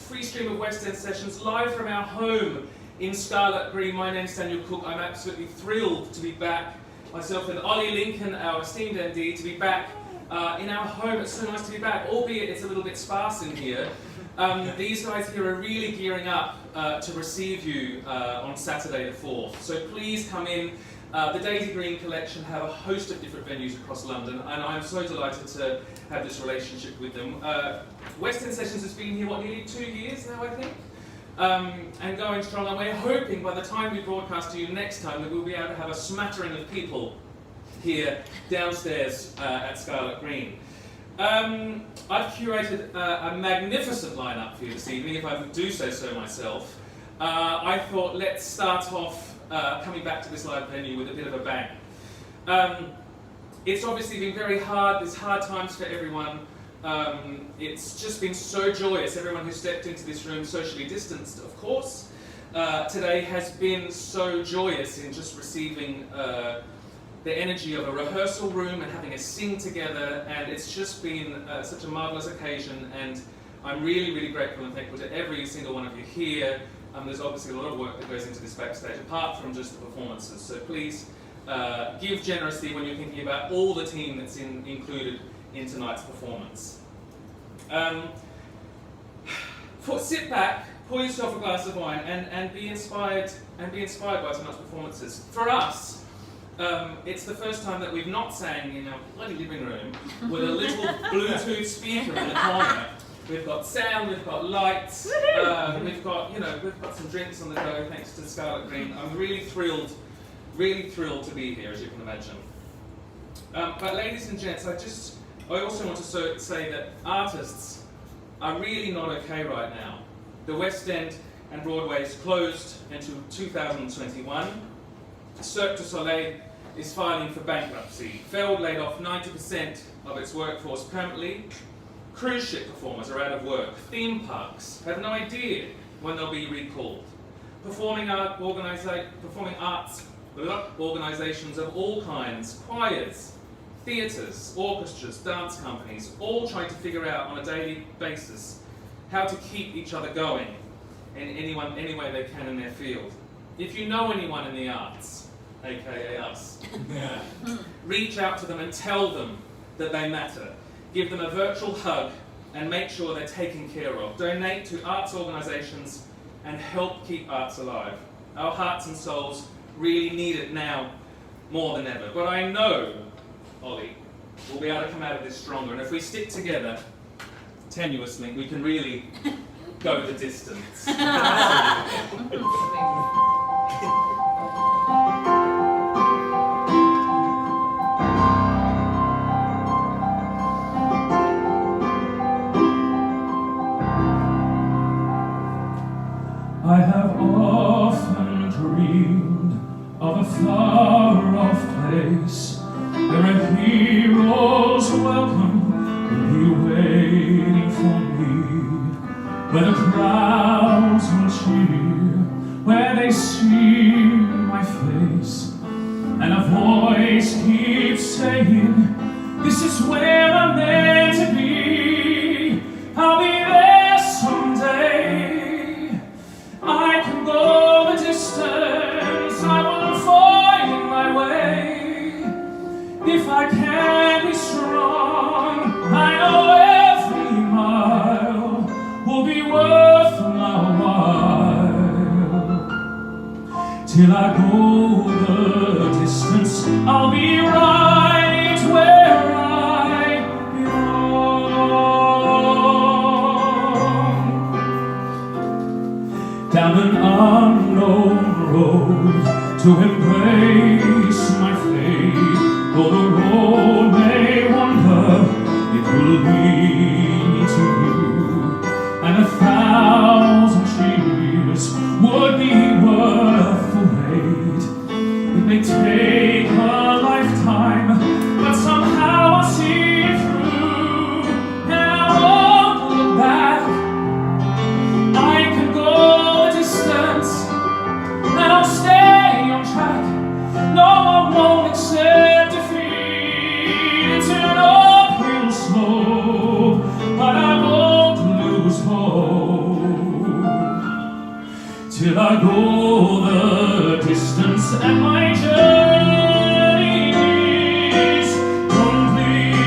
free stream of West End Sessions live from our home in Scarlet Green. My name's Daniel Cook. I'm absolutely thrilled to be back, myself and Ollie Lincoln, our esteemed MD, to be back in our home. It's so nice to be back, albeit it's a little bit sparse in here. These guys here are really gearing up to receive you on Saturday the 4th. So please come in. The Daisy Green Collection have a host of different venues across London, and I'm so delighted to have this relationship with them. West End Sessions has been here, nearly 2 years now, I think, and going strong, and we're hoping by the time we broadcast to you next time that we'll be able to have a smattering of people here downstairs at Scarlet Green. I've curated a magnificent lineup for you this evening, if I do say so myself. I thought let's start off coming back to this live venue with a bit of a bang. It's obviously been very hard, there's hard times for everyone. It's just been so joyous, everyone who stepped into this room, socially distanced of course, today has been so joyous in just receiving the energy of a rehearsal room and having a sing together, and it's just been such a marvellous occasion, and I'm really, really grateful and thankful to every single one of you here. There's obviously a lot of work that goes into this backstage, apart from just the performances, so please give generously when you're thinking about all the team that's included in tonight's performance. Sit back, pour yourself a glass of wine, and be inspired by tonight's performances. For us, it's the first time that we've not sang in our bloody living room with a little Bluetooth speaker in the corner. We've got sound, we've got lights, we've got some drinks on the go thanks to Scarlet Green. I'm really thrilled to be here, as you can imagine. But ladies and gents, I also want to say that artists are really not okay right now. The West End and Broadway is closed until 2021. Cirque du Soleil is filing for bankruptcy. Feld laid off 90% of its workforce permanently. Cruise ship performers are out of work. Theme parks have no idea when they'll be recalled. Performing arts organisations of all kinds, choirs, theatres, orchestras, dance companies, all trying to figure out on a daily basis how to keep each other going in any way they can in their field. If you know anyone in the arts, aka us, reach out to them and tell them that they matter. Give them a virtual hug and make sure they're taken care of. Donate to arts organisations and help keep arts alive. Our hearts and souls really need it now more than ever. But I know, Ollie, we'll be able to come out of this stronger, and if we stick together tenuously, we can really go the distance. I have often dreamed of a far-off place where heroes welcome will be waiting for me, where the crowds will cheer, where they see my face, and a voice keeps saying, this is where I'm meant to be. I'll be there someday. I can go the distance, I won't find my way. If I can be strong, I know every mile will be worth my while. Till I go the distance, I'll be right where I belong. Down an unknown road to embrace my fate. Though the road may wander, it will lead me to you, and 1,000 cheers would be worth the wait. It may take a lifetime, but somehow I'll see it through, and I won't look back. I can go the distance, and I'll stay on track. till I go the distance and my journey is complete.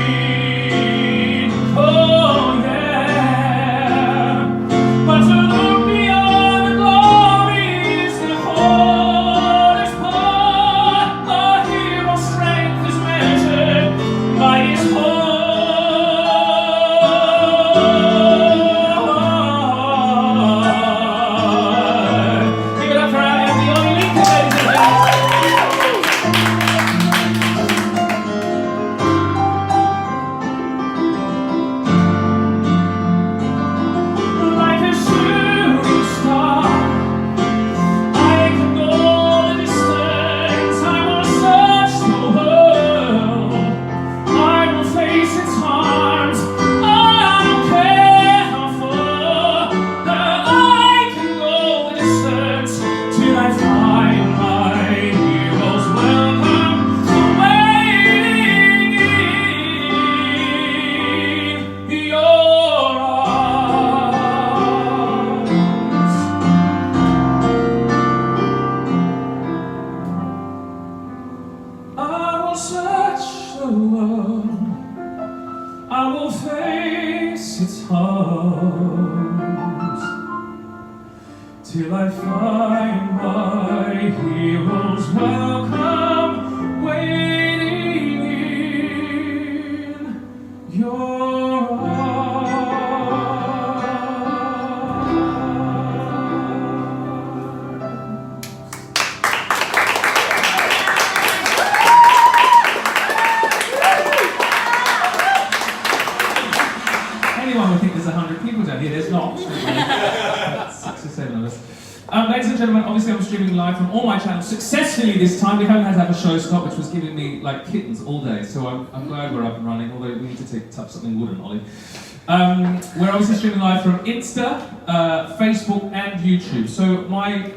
Oh yeah, but to look beyond the glories and hold his part, a hero's strength is measured by his heart. Give it up for our Andy Ollie Lincoln, ladies and gentlemen. Like a shooting star, I can go the distance. I will search the world. I will face its harms. I don't care how far. That I can go the distance till I find my heroes welcome, waiting in your arms. I will search the world. I will face its harms till I find my heroes welcome, waiting in your arms. Anyone would think there's 100 people down here. There's not. 6 or 7 of us. Ladies and gentlemen, obviously I'm streaming live from all my channels successfully this time. We haven't had to have a show stop, which was giving me like kittens all day. So I'm glad we're up and running, although we need to touch something wooden, Ollie. We're obviously streaming live from Insta, Facebook and YouTube. So my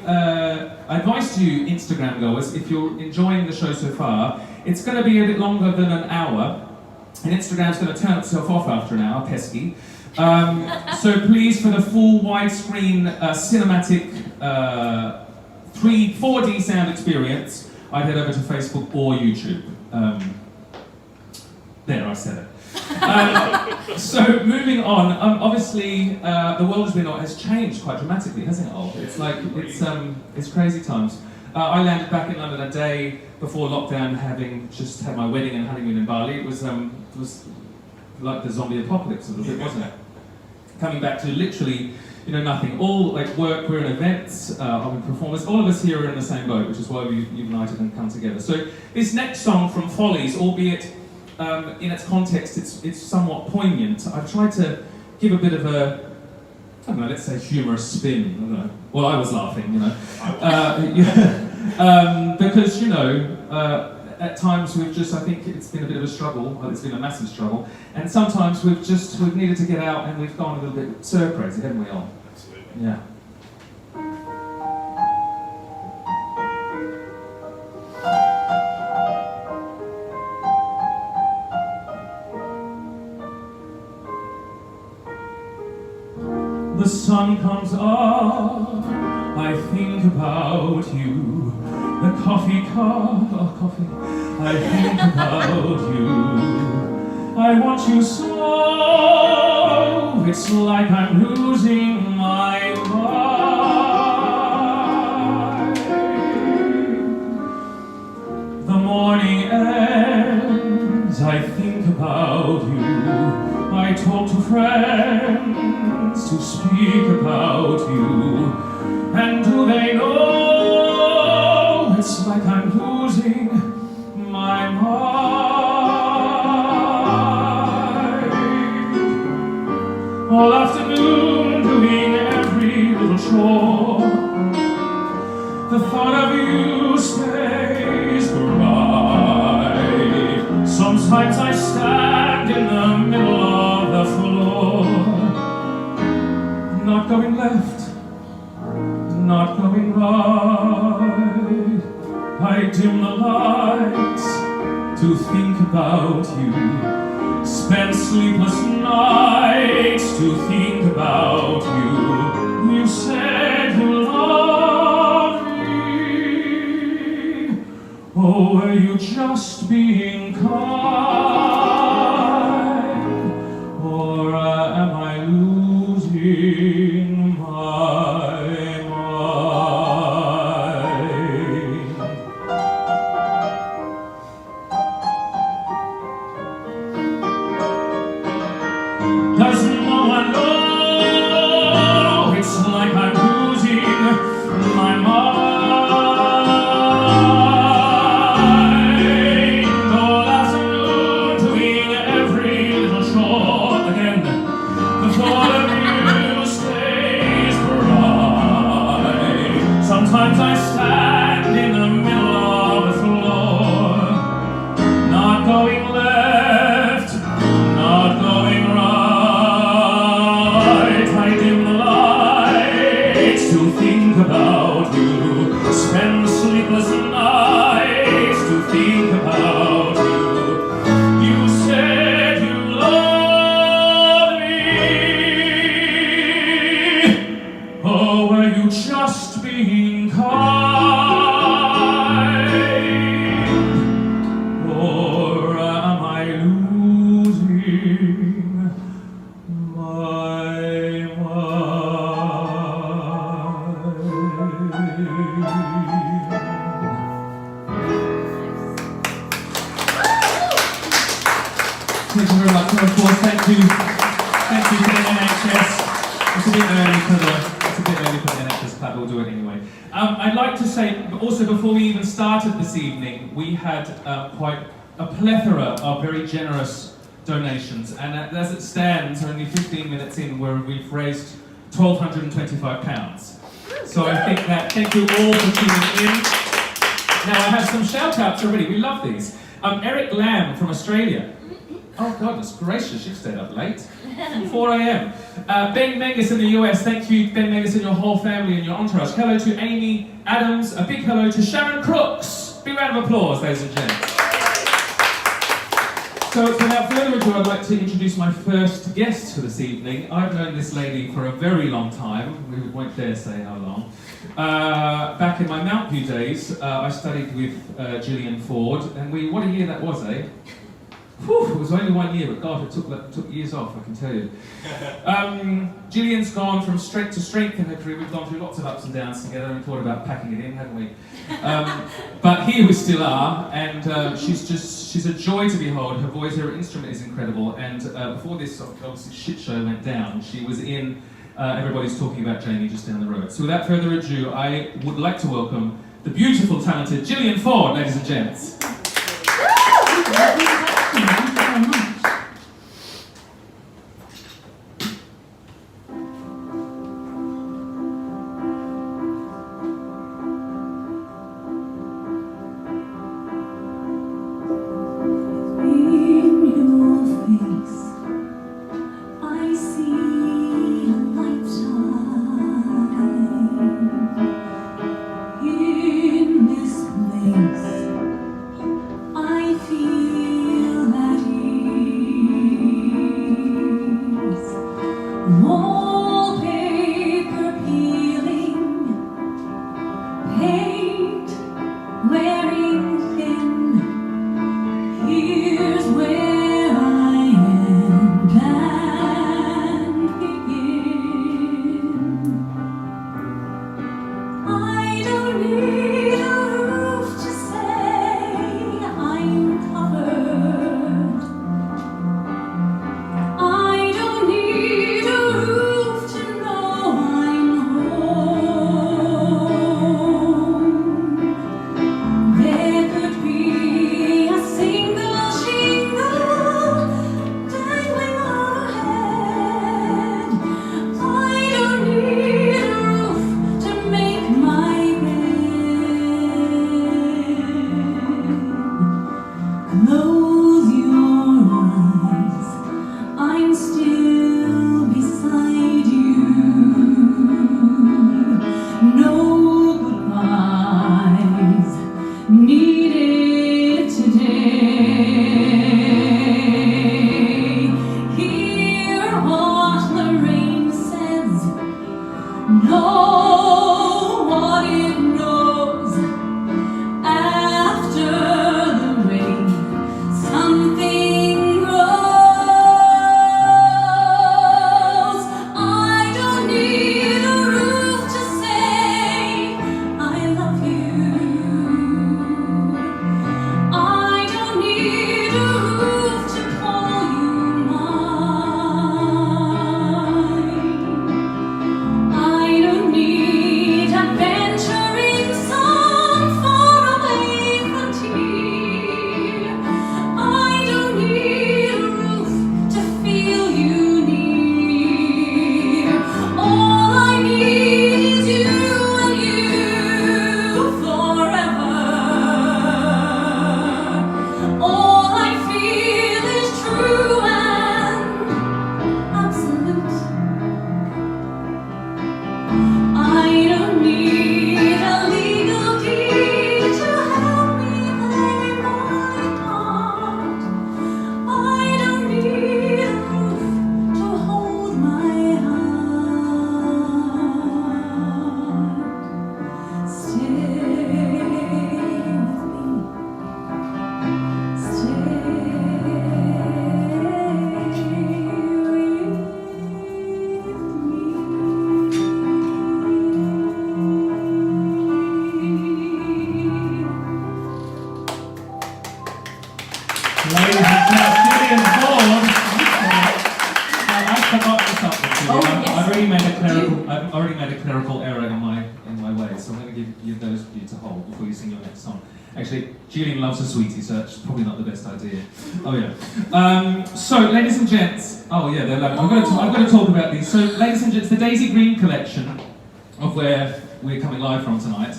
advice to you Instagram goers, if you're enjoying the show so far, it's going to be a bit longer than an hour. And Instagram's going to turn itself off after an hour, pesky. So please, for the full widescreen cinematic 4D sound experience, I'd head over to Facebook or YouTube. There, I said it. So moving on, obviously the world has changed quite dramatically, hasn't it? All it's like it's crazy times. I landed back in London a day before lockdown, having just had my wedding and honeymoon in Bali. It was like the zombie apocalypse a little bit, wasn't it? Coming back to literally, nothing. All like work, we're in events, I'm in performance. All of us here are in the same boat, which is why we've united and come together. So this next song from Follies, albeit in its context, it's somewhat poignant. I've tried to give a bit of a, I don't know, let's say humorous spin. I don't know. Well, I was laughing, because at times I think it's been a bit of a struggle. It's been a massive struggle, and sometimes we've needed to get out, and we've gone a little bit stir crazy, haven't we all? Absolutely. Yeah. The sun comes up, I think about you. The coffee cup, I think about you. I want you so, it's like I'm losing my mind. The morning ends, I think about you. I talk to friends to speak about you, and do they know it's like I'm losing my mind. All afternoon doing every little chore, the thought of you stays by. Sometimes I stand in the middle of the floor, not going left, not going right. I dim the lights to think about you, spend sleepless nights to think about you. You said you loved like I'm losing my mind. All afternoon doing every little chore again. The thought of you stays bright. Sometimes I stand in the middle of the floor, not going left, not going right. I dim the lights to think about you, spend sleepless nights to think about you. You said you loved me. Oh, were you just being kind? Or am I losing my Thank you very much. And of course, thank you to the NHS. It's a bit early for the NHS Club. We'll do it anyway. I'd like to say, also before we even started this evening, we had quite a plethora of very generous donations, and as it stands, only 15 minutes in, where we've raised £1,225. So I think that, thank you all for tuning in. Now I have some shout outs already, we love these. Eric Lamb from Australia. Oh goodness gracious, you've stayed up late. 4 a.m. Ben Menges in the US, thank you Ben Menges and your whole family and your entourage. Hello to Amy Adams, a big hello to Sharon Crooks. Big round of applause, ladies and gents. So without further ado, I'd like to introduce my first guest for this evening. I've known this lady for a very long time. We won't dare say how long. Back in my Mount View days, I studied with Gillian Ford, and what a year that was, eh? Whew, it was only 1 year, but God, it took years off, I can tell you. Gillian's gone from strength to strength in her career. We've gone through lots of ups and downs together and thought about packing it in, haven't we? But here we still are, and she's a joy to behold. Her voice, her instrument is incredible, and before this obviously shit show went down, she was in Everybody's Talking About Jamie just down the road. So without further ado, I would like to welcome the beautiful, talented Gillian Ford, ladies and gents. Thank you very much. Wallpaper peeling, paint wearing thin. Here's where I end and begin. I don't need a roof to say I'm covered. I don't need a roof to know I'm home. There could be a single shingle dangling overhead. I don't need a roof to make my bed. Close your eyes, I'm still beside you. No goodbyes needed today. Hear what the rain says. Know what it knows. After the rain, something grows. I don't need a roof to say I love you. I don't need a roof to call you mine. I don't need a legal deed to help me play my part. I don't need a roof to hold my heart. Stay with me. Stay with Ladies and gentlemen, Gillian Ford. I forgot this up with you. Oh, I've yes. already made a clerical error in my way, so I'm going to give you those for you to hold before you sing your next song. Actually, Julian loves a sweetie, so it's probably not the best idea. Oh yeah. So, ladies and gents, oh yeah, they're lovely. I'm going to talk about these. So, ladies and gents, the Daisy Green collection, of where we're coming live from tonight,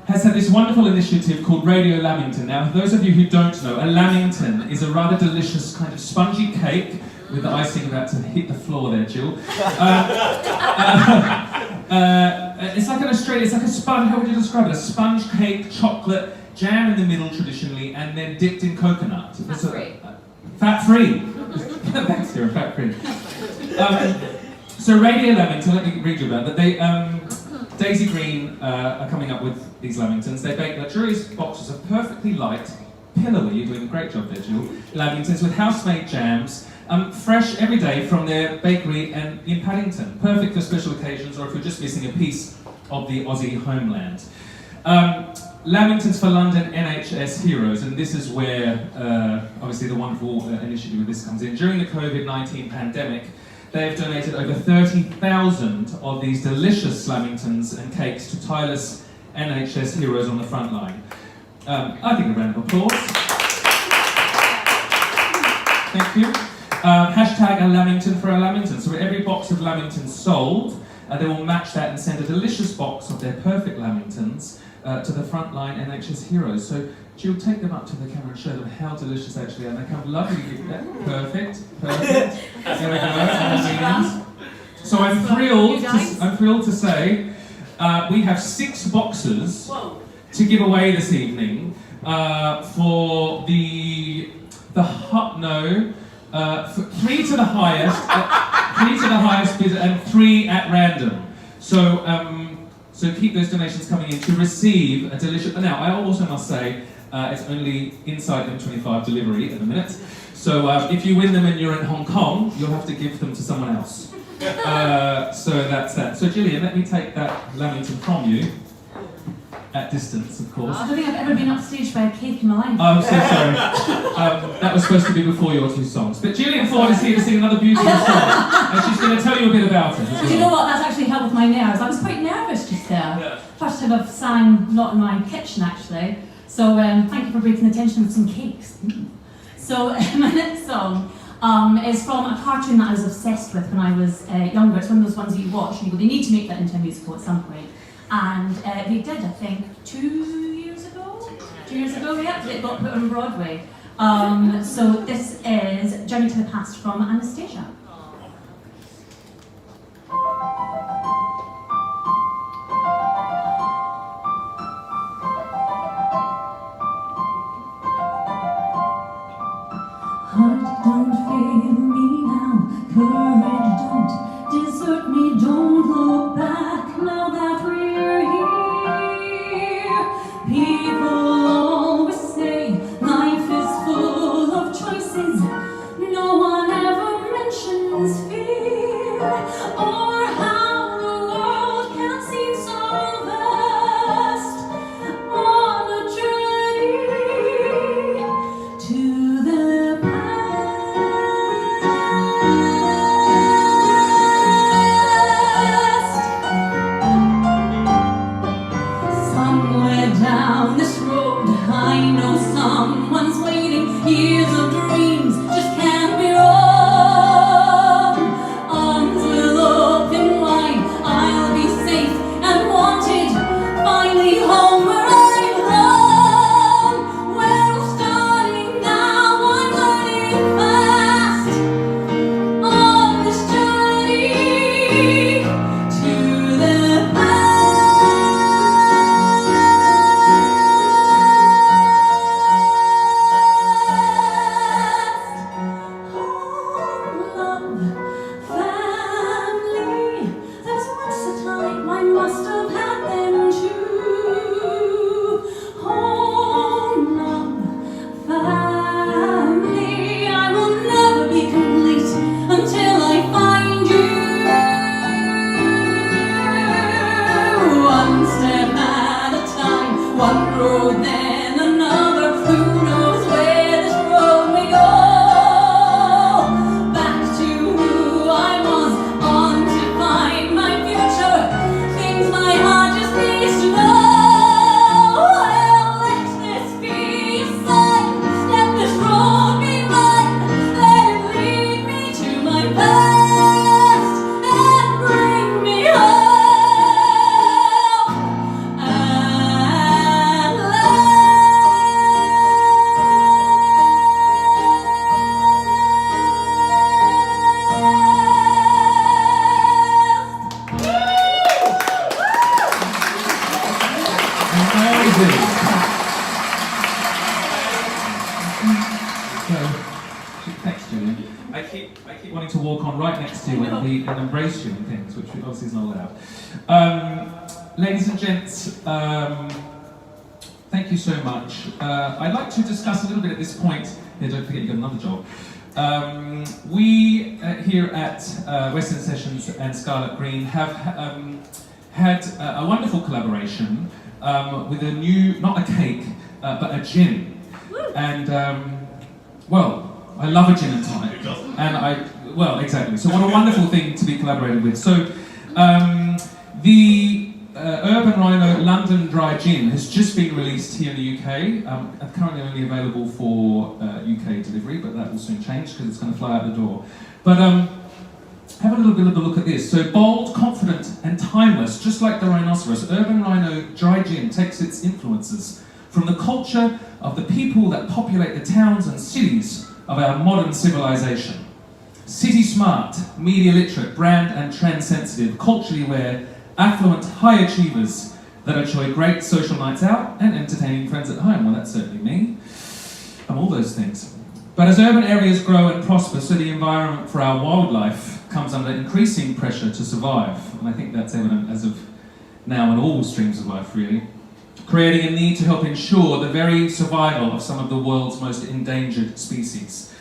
has had this wonderful initiative called Radio Lamington. Now, for those of you who don't know, a Lamington is a rather delicious kind of spongy cake with the icing about to hit the floor there, Jill. It's like it's like a sponge, how would you describe it? A sponge cake, chocolate, jam in the middle traditionally, and then dipped in coconut. Fat-free. Fat-free. Thanks, Sarah, fat-free. So Radio Lamington, let me read you about that. Daisy Green are coming up with these Lamingtons. They bake luxurious boxes of perfectly light, pillowy, you're doing a great job there, Jill, Lamingtons with house-made jams, fresh every day from their bakery in Paddington. Perfect for special occasions or if you're just missing a piece of the Aussie homeland. Lamingtons for London NHS Heroes, and this is where obviously the wonderful initiative with this comes in. During the COVID-19 pandemic, they have donated over 30,000 of these delicious Lamingtons and cakes to tireless NHS heroes on the front line. I think a round of applause. Thank you. Hashtag a Lamington for a Lamington. So for every box of Lamingtons sold, they will match that and send a delicious box of their perfect Lamingtons to the frontline NHS heroes. So Jill, take them up to the camera and show them how delicious they actually are. They come lovely. Perfect. There we go. So I'm thrilled to say we have 6 boxes to give away this evening for the for 3 to the highest bidder and 3 at random. So keep those donations coming in to receive a delicious. Now I also must say it's only inside M25 delivery at the minute. So if you win them and you're in Hong Kong, you'll have to give them to someone else. So that's that. So Gillian, let me take that Lamington from you. At distance, of course. I don't think I've ever been upstaged by a cake in my life. I'm so sorry. That was supposed to be before your 2 songs. But Gillian Ford is here to sing another beautiful song. And she's going to tell you a bit about it as well. Do you know what? That's actually helped with my nerves. I was quite nervous just there. Yeah. First time I've sang not in my kitchen actually. So thank you for breaking the tension with some cakes. So my next song is from a cartoon that I was obsessed with when I was younger. It's one of those ones that you watch and you go, they need to make that into a musical at some point. And they did, I think, 2 years ago? 2 years ago, yeah, it got put on Broadway. So this is Journey to the Past from Anastasia. Heart, don't fail me now. Courage, don't desert me. Don't look back now that we're here. People always say life is full of choices. No one ever mentioned Amazing. So, thanks, Julian. I keep wanting to walk on right next to you and embrace you and things, which obviously is not allowed. Ladies and gents, thank you so much. I'd like to discuss a little bit at this point. Yeah, don't forget you got another job. We here at West End Sessions and Scarlet Green have had a wonderful collaboration with a new, not a cake, but a gin. And, well, I love a gin and tonic. Well, exactly. So what a wonderful thing to be collaborated with. So, the Urban Rhino London Dry Gin has just been released here in the UK. Currently only available for UK delivery, but that will soon change because it's going to fly out the door. But have a little bit of a look at this. So bold, confident, and timeless, just like the rhinoceros, Urban Rhino Dry Gin takes its influences from the culture of the people that populate the towns and cities of our modern civilization. City smart, media literate, brand and trend sensitive, culturally aware, affluent high achievers that enjoy great social nights out and entertaining friends at home. Well, that's certainly me. I'm all those things. But as urban areas grow and prosper, so the environment for our wildlife comes under increasing pressure to survive. And I think that's evident as of now in all streams of life, really. Creating a need to help ensure the very survival of some of the world's most endangered species.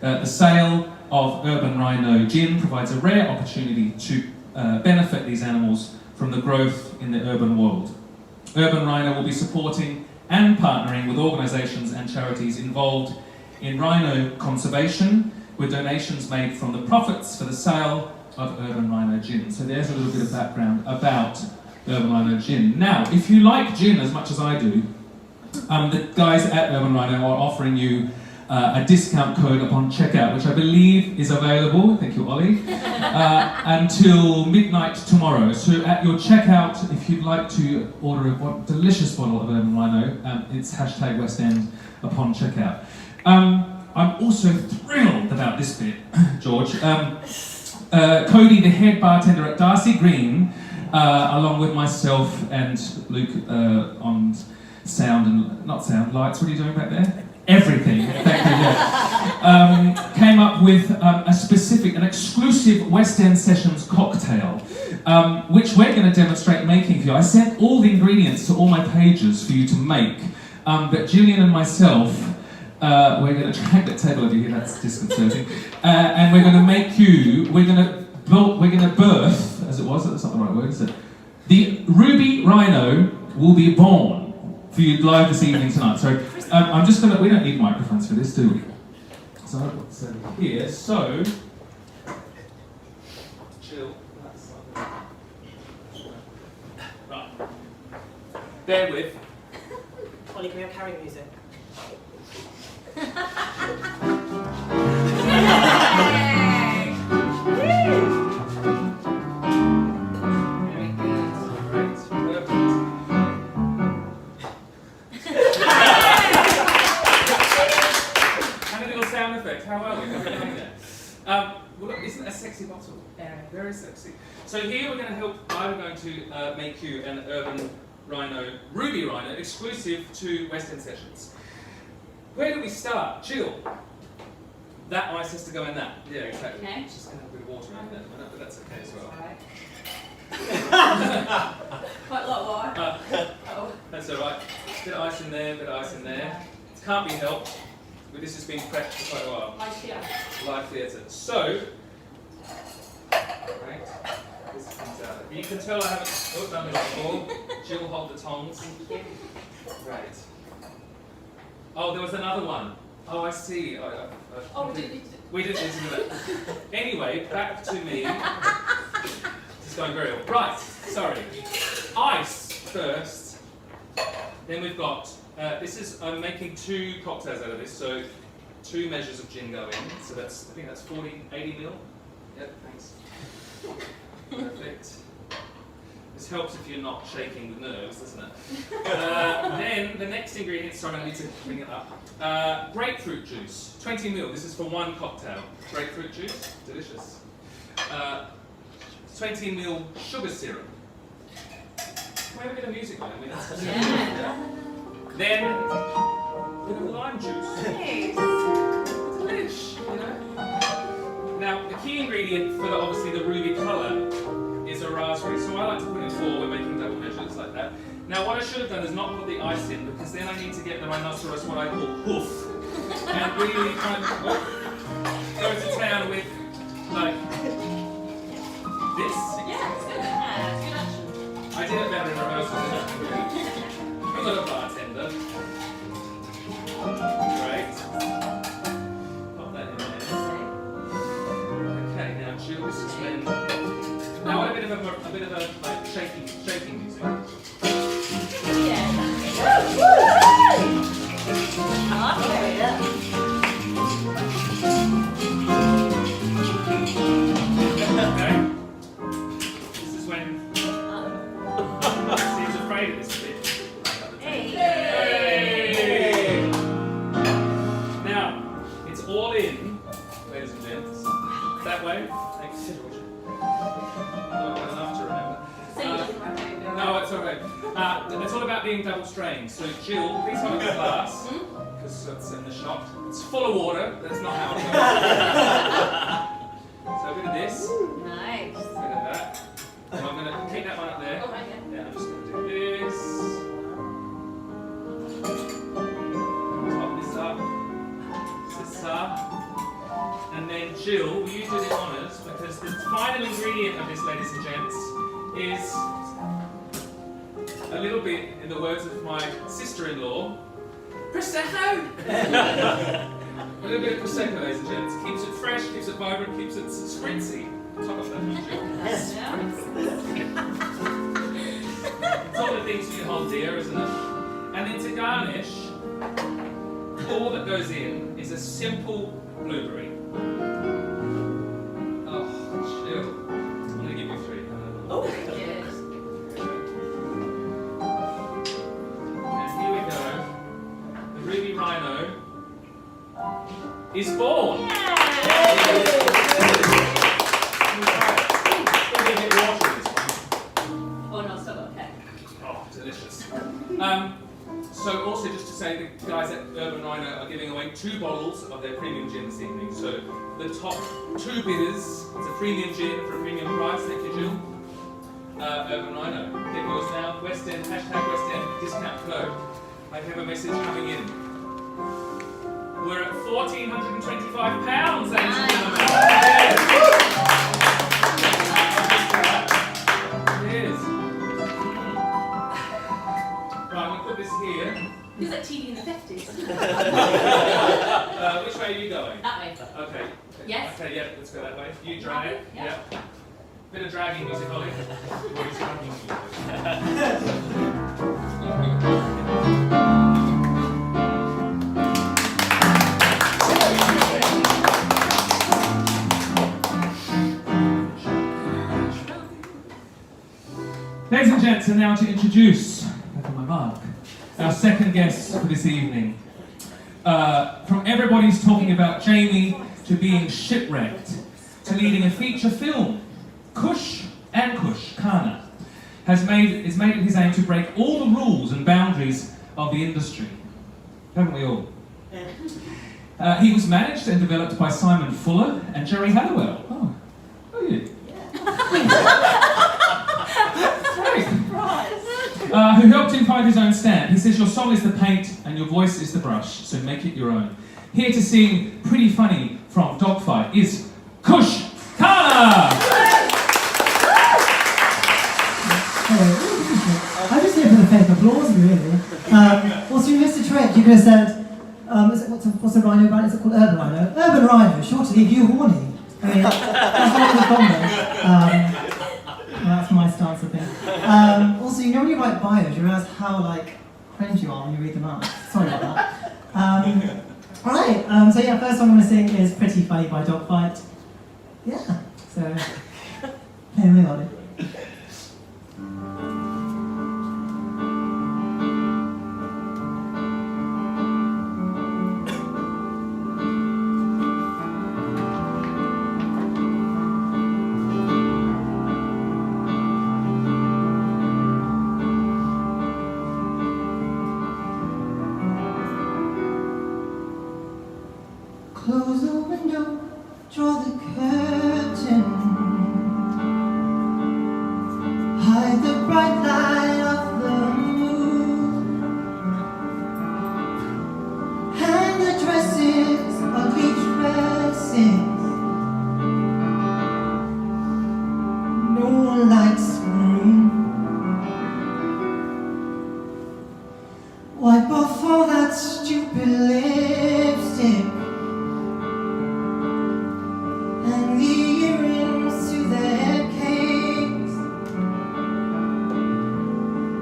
The sale of Urban Rhino Gin provides a rare opportunity to benefit these animals from the growth in the urban world. Urban Rhino will be supporting and partnering with organisations and charities involved in rhino conservation, with donations made from the profits for the sale of Urban Rhino Gin. So there's a little bit of background about Urban Rhino Gin. Now, if you like gin as much as I do, the guys at Urban Rhino are offering you a discount code upon checkout, which I believe is available, thank you Ollie, until midnight tomorrow. So at your checkout, if you'd like to order a delicious bottle of Urban Rhino, it's hashtag West End upon checkout. I'm also thrilled about this bit, George. Cody, the head bartender at Darcy Green, along with myself and Luke on sound and, not sound, lights, what are you doing back there? Everything, thank you, yeah. Came up with an exclusive West End Sessions cocktail, which we're going to demonstrate making for you. I sent all the ingredients to all my pages for you to make, but Gillian and myself, we're going to drag that table over here, that's disconcerting, and we're going to make you, we're going to birth, as it was, that's not the right word, is it? The Ruby Rhino will be born for you live this evening tonight. So I'm just going to, we don't need microphones for this, do we? So I've got this over here, so, chill. Right. Bear with. Ollie, can we have carrying music? How are we? Well, look, isn't that a sexy bottle? Very sexy. So here I'm going to make you an Urban Rhino, Ruby Rhino, exclusive to West End Sessions. Where do we start? Jill. That ice has to go in that. Yeah, exactly. Okay. It's just going to have a bit of water in there, but that's okay as well. Quite a lot of water. That's alright. Bit of ice in there, bit of ice in there. It can't be helped. This has been prepped for quite a while. Live theatre. So, right, this comes out. You can tell I haven't done this before. Jill, hold the tongs. Right. Oh, there was another one. Oh, I see. We did this in that. Anyway, back to me. It's going very well. Right, sorry. Ice first. Then we've got. I'm making 2 cocktails out of this, so 2 measures of gin go in. So I think that's 80 mil. Yep, thanks. Perfect. This helps if you're not shaking with nerves, doesn't it? Then the next ingredient, sorry, I need to bring it up. Grapefruit juice, 20 mil. This is for 1 cocktail. Grapefruit juice, delicious. 20 mil sugar syrup. Can we have a bit of music going? Yeah. Then, a bit of lime juice. Nice. Delish, you know? Now, the key ingredient for obviously the ruby colour is a raspberry, so I like to put in 4 when making double measures like that. Now, what I should have done is not put the ice in, because then I need to get the rhinoceros what I call hoof, and really kind of go to town with, like, this. Yeah, it's good. Yeah, it's good action. I did it better in rehearsal. I'm not a bartender. Great. Pop that in there. Okay, now Jill, this is when. Now a bit of a like shaking music. Yeah. I like it, yeah. Okay. This is when he's afraid of this bit. Hey! Now, it's all in, ladies and gents. That way. Thanks. Not got enough to remember. No, it's alright. It's all about being double strained. So, Jill, please hold the glass, because it's in the shot. It's full of water. That's not how it works. So, a bit of this. Nice. A bit of that. And I'm going to keep that one up there. Oh, right, yeah. Yeah, I'm just going to do this. Top this up. This up. And then Jill, will you do the honours? Because the final ingredient of this, ladies and gents, is a little bit, in the words of my sister-in-law, Prosecco! A little bit of Prosecco, ladies and gents. Keeps it fresh, keeps it vibrant, keeps it spritzy. Top of that, Jill. It's all the things you hold dear, isn't it? And then to garnish, all that goes in is a simple blueberry. Oh, Jill. I'm going to give you 3. Oh, yes. And here we go. The Ruby Rhino is born. Oh, no, still okay. Oh, delicious. So also just to say, the guys at Urban Rhino are giving away 2 bottles of their premium gin this evening. So the top 2 bidders, it's a premium gin for a premium price. Thank you, Jill. Urban Rhino. Get yours now. West End, hashtag West End discount code. I have a message coming in. We're at £1,425, ladies and gentlemen. Cheers. Right, I'm going to put this here. Feels like TV in the 50s. Which way are you going? That way. Okay. Yes. Okay, yeah, let's go that way. You drag. Yeah. Bit of dragging music, Ollie. Ladies and gents, and now to introduce, back on my mark, our second guest for this evening. From everybody's talking about Jamie to being shipwrecked to leading a feature film, Kush and Kush Kana is made it his aim to break all the rules and boundaries of the industry. Haven't we all? He was managed and developed by Simon Fuller and Jerry Halliwell. Oh, yeah. Who helped him find his own stand. He says, your song is the paint and your voice is the brush, so make it your own. Here to sing Pretty Funny from Dogfight is Kush Kana! I'm just here for the fake applause, really. Also, you missed a trick. You could have said, what's a rhino brand? Is it called Urban Rhino? Urban Rhino, sure to leave you horny. I mean, that's one of the combo. That's my stance, I think. Also, you know when you write bios, you realise how, cringe you are when you read them out. Sorry about that. Alright, so yeah, first song I'm going to sing is Pretty Funny by Dogfight. Yeah, so, play me on it. bright light of the moon, and the dresses, ugly dresses, no one likes room. Wipe off all that stupid lipstick and the earrings to their cakes.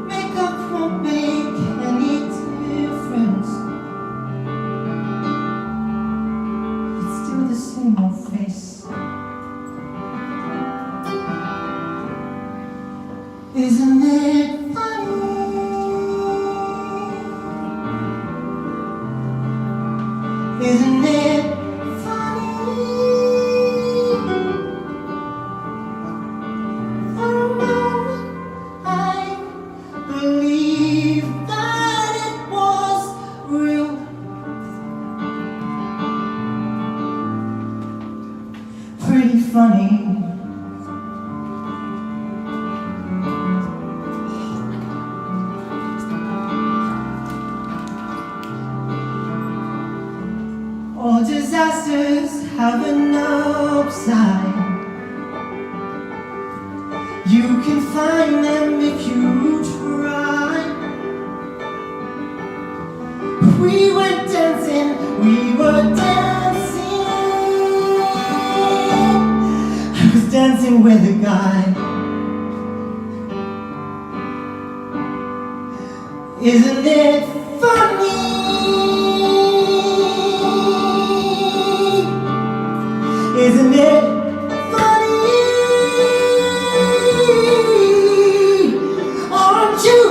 Makeup won't make any difference. It's still the same old face. Isn't it funny? Isn't it funny? For a moment I believed that it was real. Pretty funny. All disasters have an upside. You can find them if you try. We went dancing, we were dancing. I was dancing with a guy. Isn't it funny? Isn't it funny? Aren't you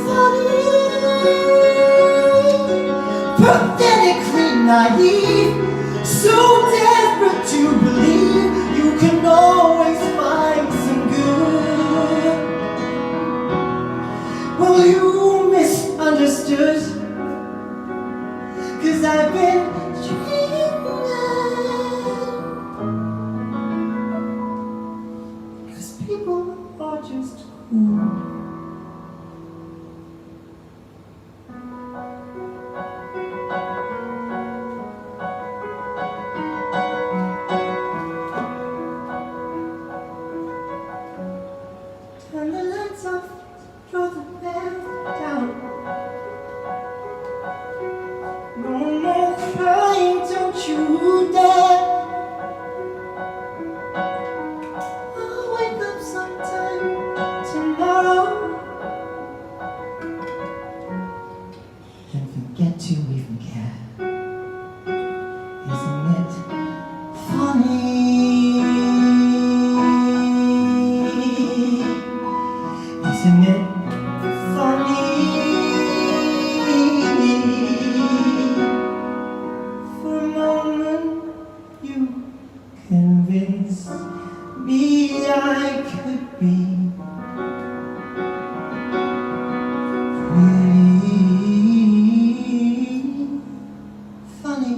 funny? Pathetically naive, so desperate to believe you can always find some good. Well, you misunderstood, 'cause I've been dreaming. 'Cause people are just cool. Turn the lights off, draw the bed down. No more crying, don't you dare. I'll wake up sometime tomorrow and forget to even care. Isn't it funny? Isn't it funny? For a moment you convinced me I could be really funny.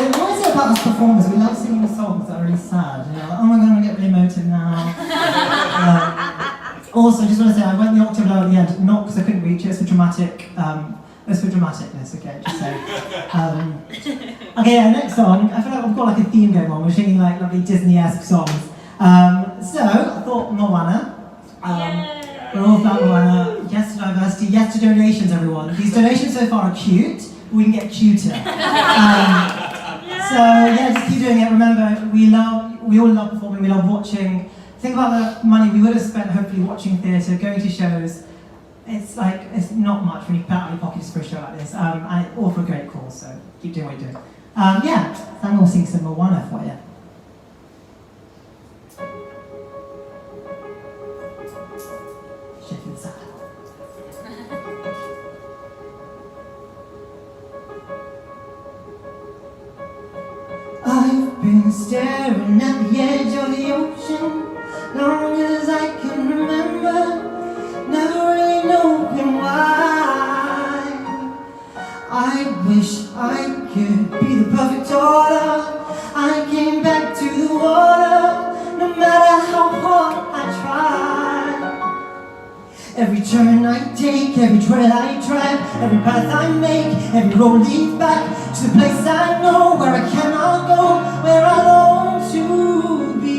What is it about us performers? We love singing songs that are really sad. You know, like, oh my god, I'm gonna get really emotive now. Also, I just want to say, I went the octave low at the end, not because I couldn't reach it, it's for dramatic. It's for dramaticness, okay, just saying. Okay, yeah, next song. I feel like I've got like a theme going on. We're singing like lovely Disney-esque songs. So I thought Moana. We're all about Moana. Yes to diversity. Yes to donations, everyone. These donations so far are cute. We can get cuter. So yeah, just keep doing it. Remember, we all love performing. We love watching. Think about the money we would have spent hopefully watching theatre, going to shows. It's not much when you put out your pockets for a show like this, and it's all for a great cause. So keep doing what you're doing. Yeah, I'm gonna sing some Moana for you. Sheffield style. I've been staring at the edge of the ocean long as I can remember, never really knowing why. I wish I could be the perfect order. I came back to the water, no matter how hard I try. Every turn I take, every trail I tread, every path I make, every road leads back to the place I know, where I cannot go, where I long to be.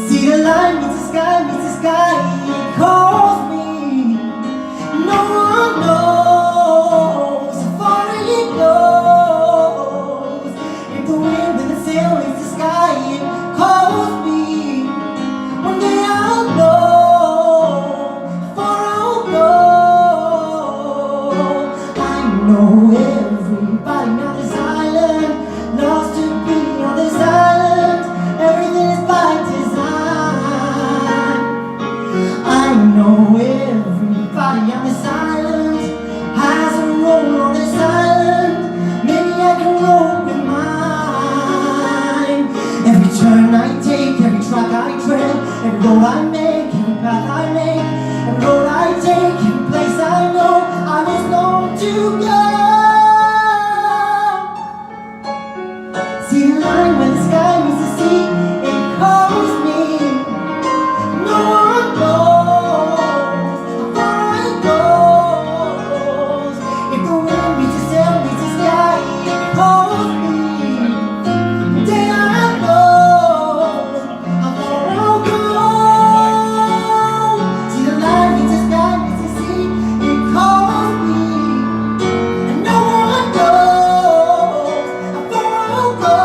See the line meets the sky, it calls me. No one knows how far it goes. If the wind and the sail meets the sky, it calls me. One day I'll know how far I'll go. I know everybody on this island loves to be on this island. Everything is by design. I know everybody on this island has a role on this island. Maybe I can roll with mine. Every turn I take, every track I tread, every road I make, every path I make, every road I take, every place I know, I was known to go. See the line where the sky meets the sea, it calls me. No one knows how far it goes. If the wind meets the sail, meets the sky, it calls me. One day I know how far I'll go. See the line meets the sky, meets the sea, it calls me. And no one knows how far I'll go.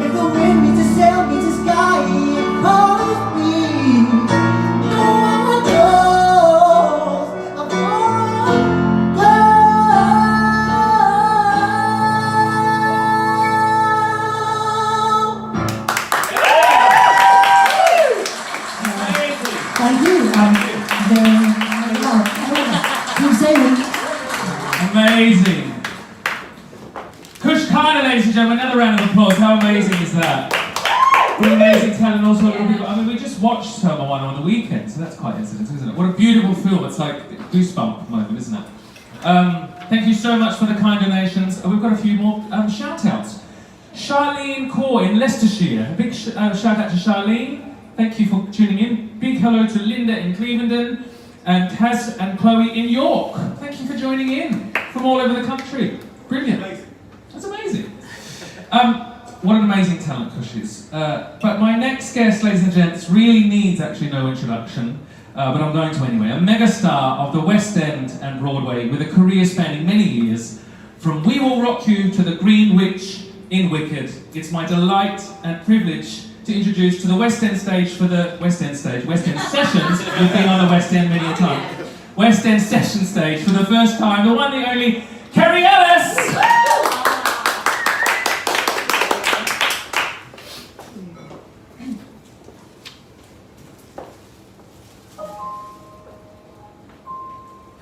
If the wind meets the sail, meets the sky, it calls me. No one knows how far I'll go. Thank you. Keep saying. Amazing. Kush Kana, ladies and gentlemen, another round of applause. How amazing is that? What amazing talent, also other people. I mean, we just watched Thelma 1 on the weekend, so that's quite incident, isn't it? What a beautiful film. It's like a goosebump moment, isn't it? Thank you so much for the kind donations. We've got a few more shout-outs. Charlene Core in Leicestershire. A big shout out to Charlene. Thank you for tuning in. Big hello to Linda in Cleveland and Kaz and Chloe in York. Thank you for joining in from all over the country. Brilliant. That's amazing. What an amazing talent Kush is. But my next guest, ladies and gents, really needs actually no introduction, but I'm going to anyway. A megastar of the West End and Broadway with a career spanning many years. From We Will Rock You to The Green Witch in Wicked, it's my delight and privilege to introduce to the West End stage for the West End Sessions. We've been on the West End many a time. West End Session stage for the first time, the one, the only, Kerry Ellis!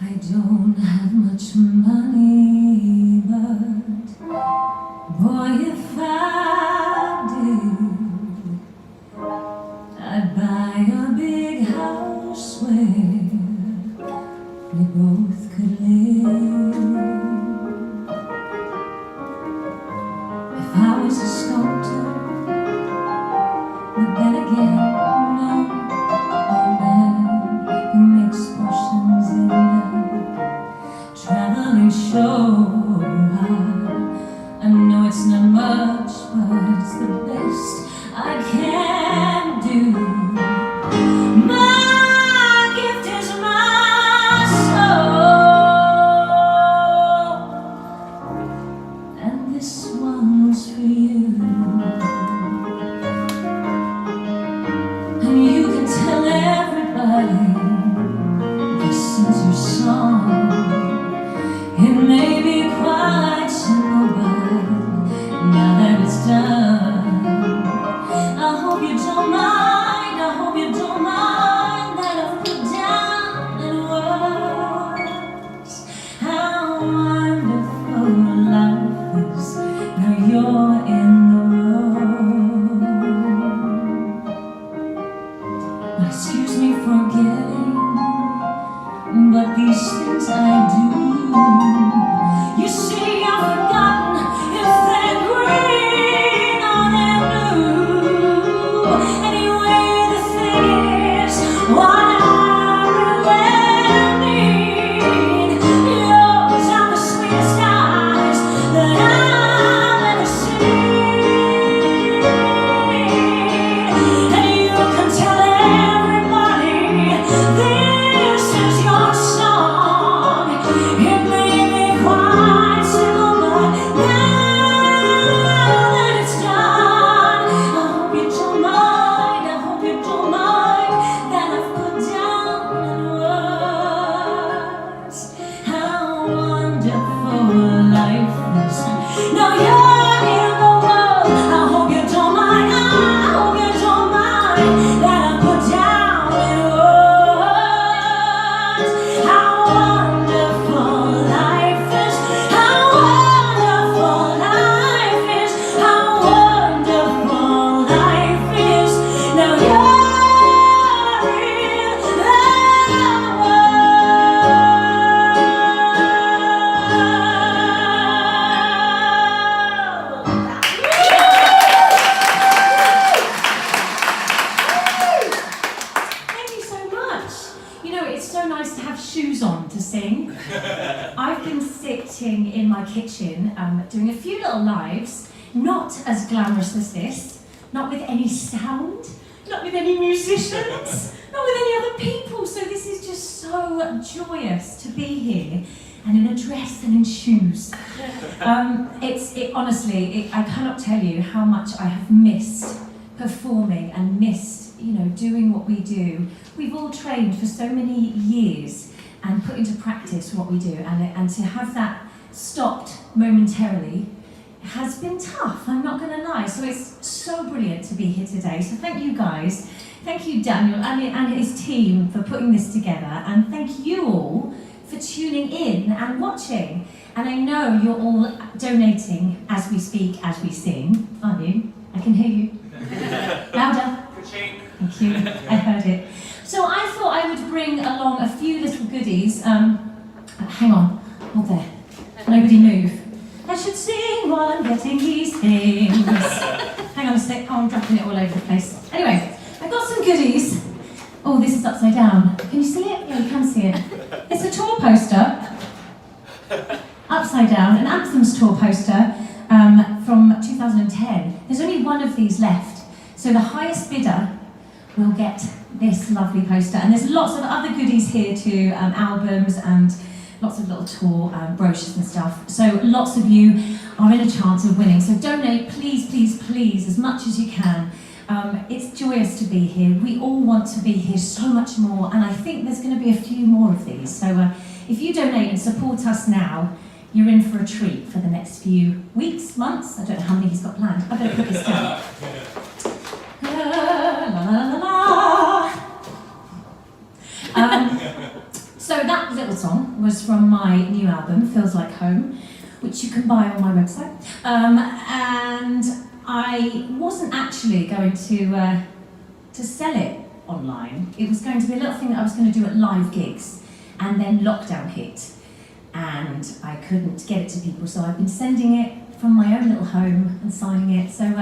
I don't have much money, but boy, if I did, I'd buy a big house where we both could live. If I was a sculptor, but then again, no, a man who makes potions in a traveling show. I know it's not much, but it's the best I can do. My gift is my soul. know, it's so nice to have shoes on to sing. I've been sitting in my kitchen doing a few little lives, not as glamorous as this, not with any sound, not with any musicians, not with any other people. So this is just so joyous to be here and in a dress and in shoes. Honestly, I cannot tell you how much I have missed performing and missed, doing what we do. We've all trained for so many years and put into practice what we do, and to have that stopped momentarily has been tough, I'm not going to lie. So it's so brilliant to be here today. So thank you guys. Thank you, Daniel and his team, for putting this together, and thank you all for tuning in and watching. And I know you're all donating as we speak, as we sing, aren't you? I can hear you. Louder. Thank you, I heard it. So I thought I would bring along a few little goodies. Hang on, hold there. Nobody move. I should sing while I'm getting these things. Hang on a sec, I'm dropping it all over the place. Anyway, I've got some goodies. Oh, this is upside down. Can you see it? Yeah, you can see it. It's a tour poster, upside down, an Anthems tour poster from 2010. There's only one of these left, so the highest bidder will get this lovely poster. And there's lots of other goodies here too, albums and lots of little tour brochures and stuff. So lots of you are in a chance of winning. So donate, please, please, please, as much as you can. It's joyous to be here. We all want to be here so much more, and I think there's going to be a few more of these. So if you donate and support us now, you're in for a treat for the next few weeks, months. I don't know how many he's got planned. I better put this down. La, la, la, la. So that little song was from my new album, Feels Like Home, which you can buy on my website. And I wasn't actually going to sell it online. It was going to be a little thing that I was going to do at live gigs, and then lockdown hit, and I couldn't get it to people, so I've been sending it from my own little home and signing it. So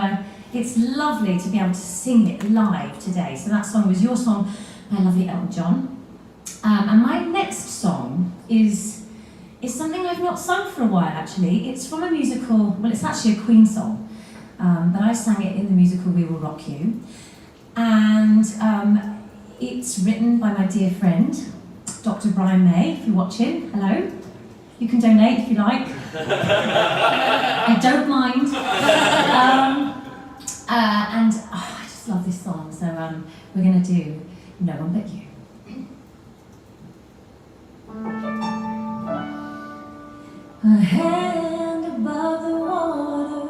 it's lovely to be able to sing it live today. So that song was your song by lovely Elton John. And my next song is something I've not sung for a while, actually. It's from a musical, well, it's actually a Queen song, but I sang it in the musical We Will Rock You. And it's written by my dear friend, Dr. Brian May, if you're watching. Hello. You can donate if you like. I don't mind. And I just love this song, so we're going to do No One But You. A hand above the water,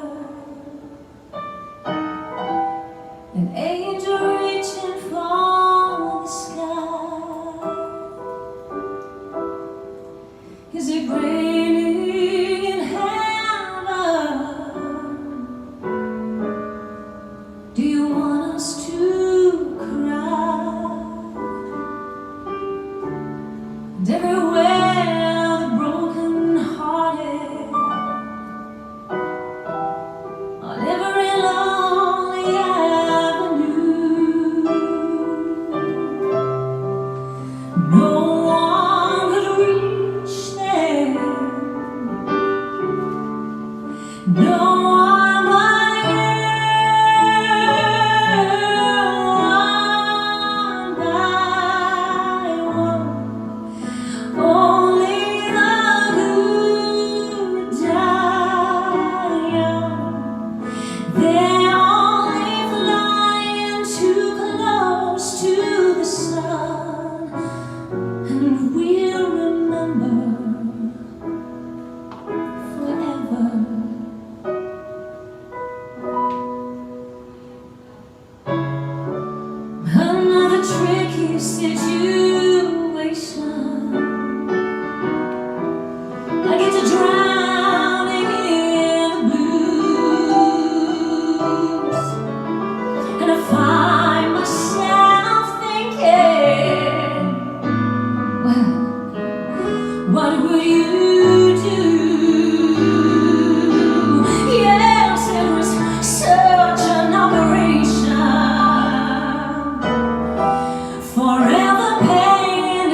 an angel reaching for the sky. Is it raining in heaven? Do you want us to cry? And everywhere the broken hearted, on every lonely avenue, no one could reach them, no one but you, one by one. Only the good die young. They're only flying too close to the sun, and we'll remember forever. Another tricky situation. I get to drowning in the blues, and I find myself thinking, well, what would you do? Yes, it was such an operation, forever pain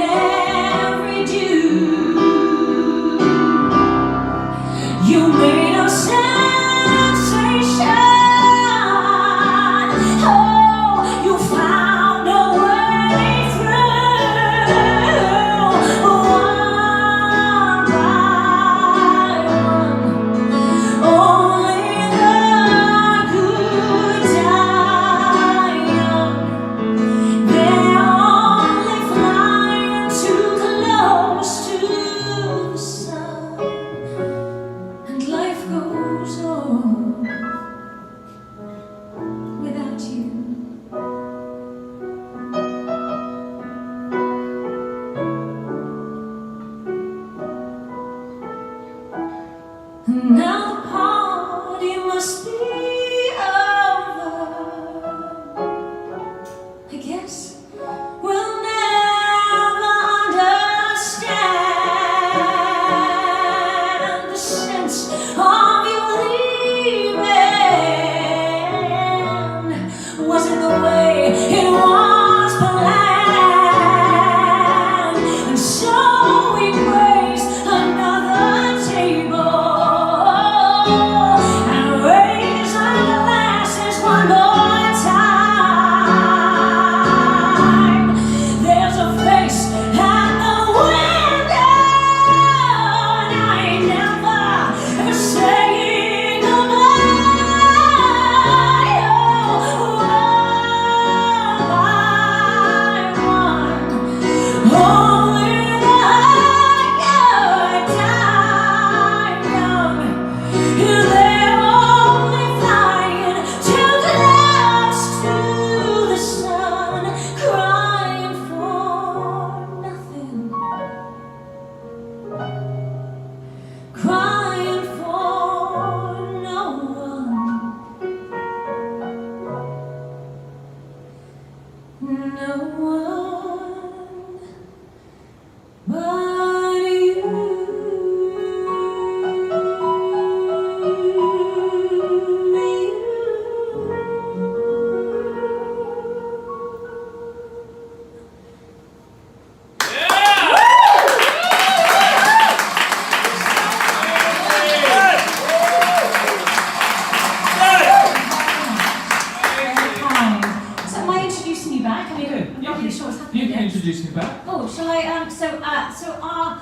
Oh, shall I? So our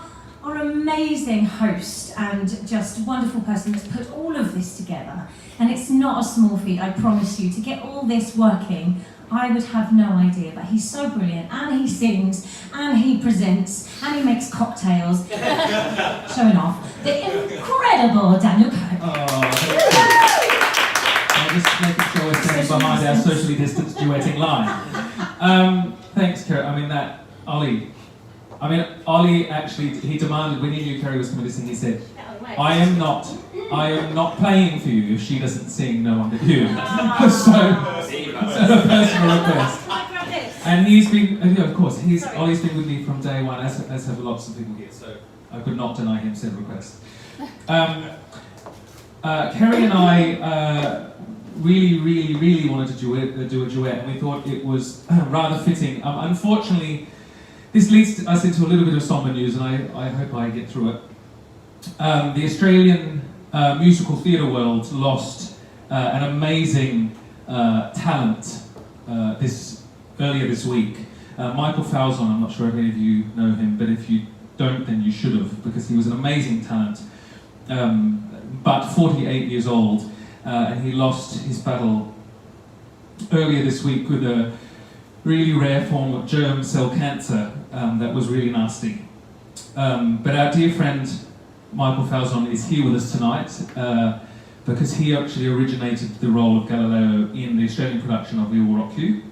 amazing host and just wonderful person has put all of this together, and it's not a small feat. I promise you. To get all this working, I would have no idea. But he's so brilliant, and he sings, and he presents, and he makes cocktails, showing off. The incredible Daniel Cook. I'm just making sure we're staying behind our socially distanced duetting line. Thanks, Kerry. I mean, Ollie actually, he demanded, when he knew Kerry was coming to sing, he said, I am not playing for you if she doesn't sing No One But You. So a personal request. And he's been, of course, Ollie's been with me from day one, as have lots of people here, so I could not deny him said request. Kerry and I really wanted to do a duet, and we thought it was rather fitting. Unfortunately, this leads us into a little bit of somber news, and I hope I get through it. The Australian musical theatre world lost an amazing talent earlier this week. Michael Falzon, I'm not sure if any of you know him, but if you don't, then you should have, because he was an amazing talent, but 48 years old, and he lost his battle earlier this week with a really rare form of germ cell cancer that was really nasty. But our dear friend Michael Falzon is here with us tonight because he actually originated the role of Galileo in the Australian production of We Will Rock You.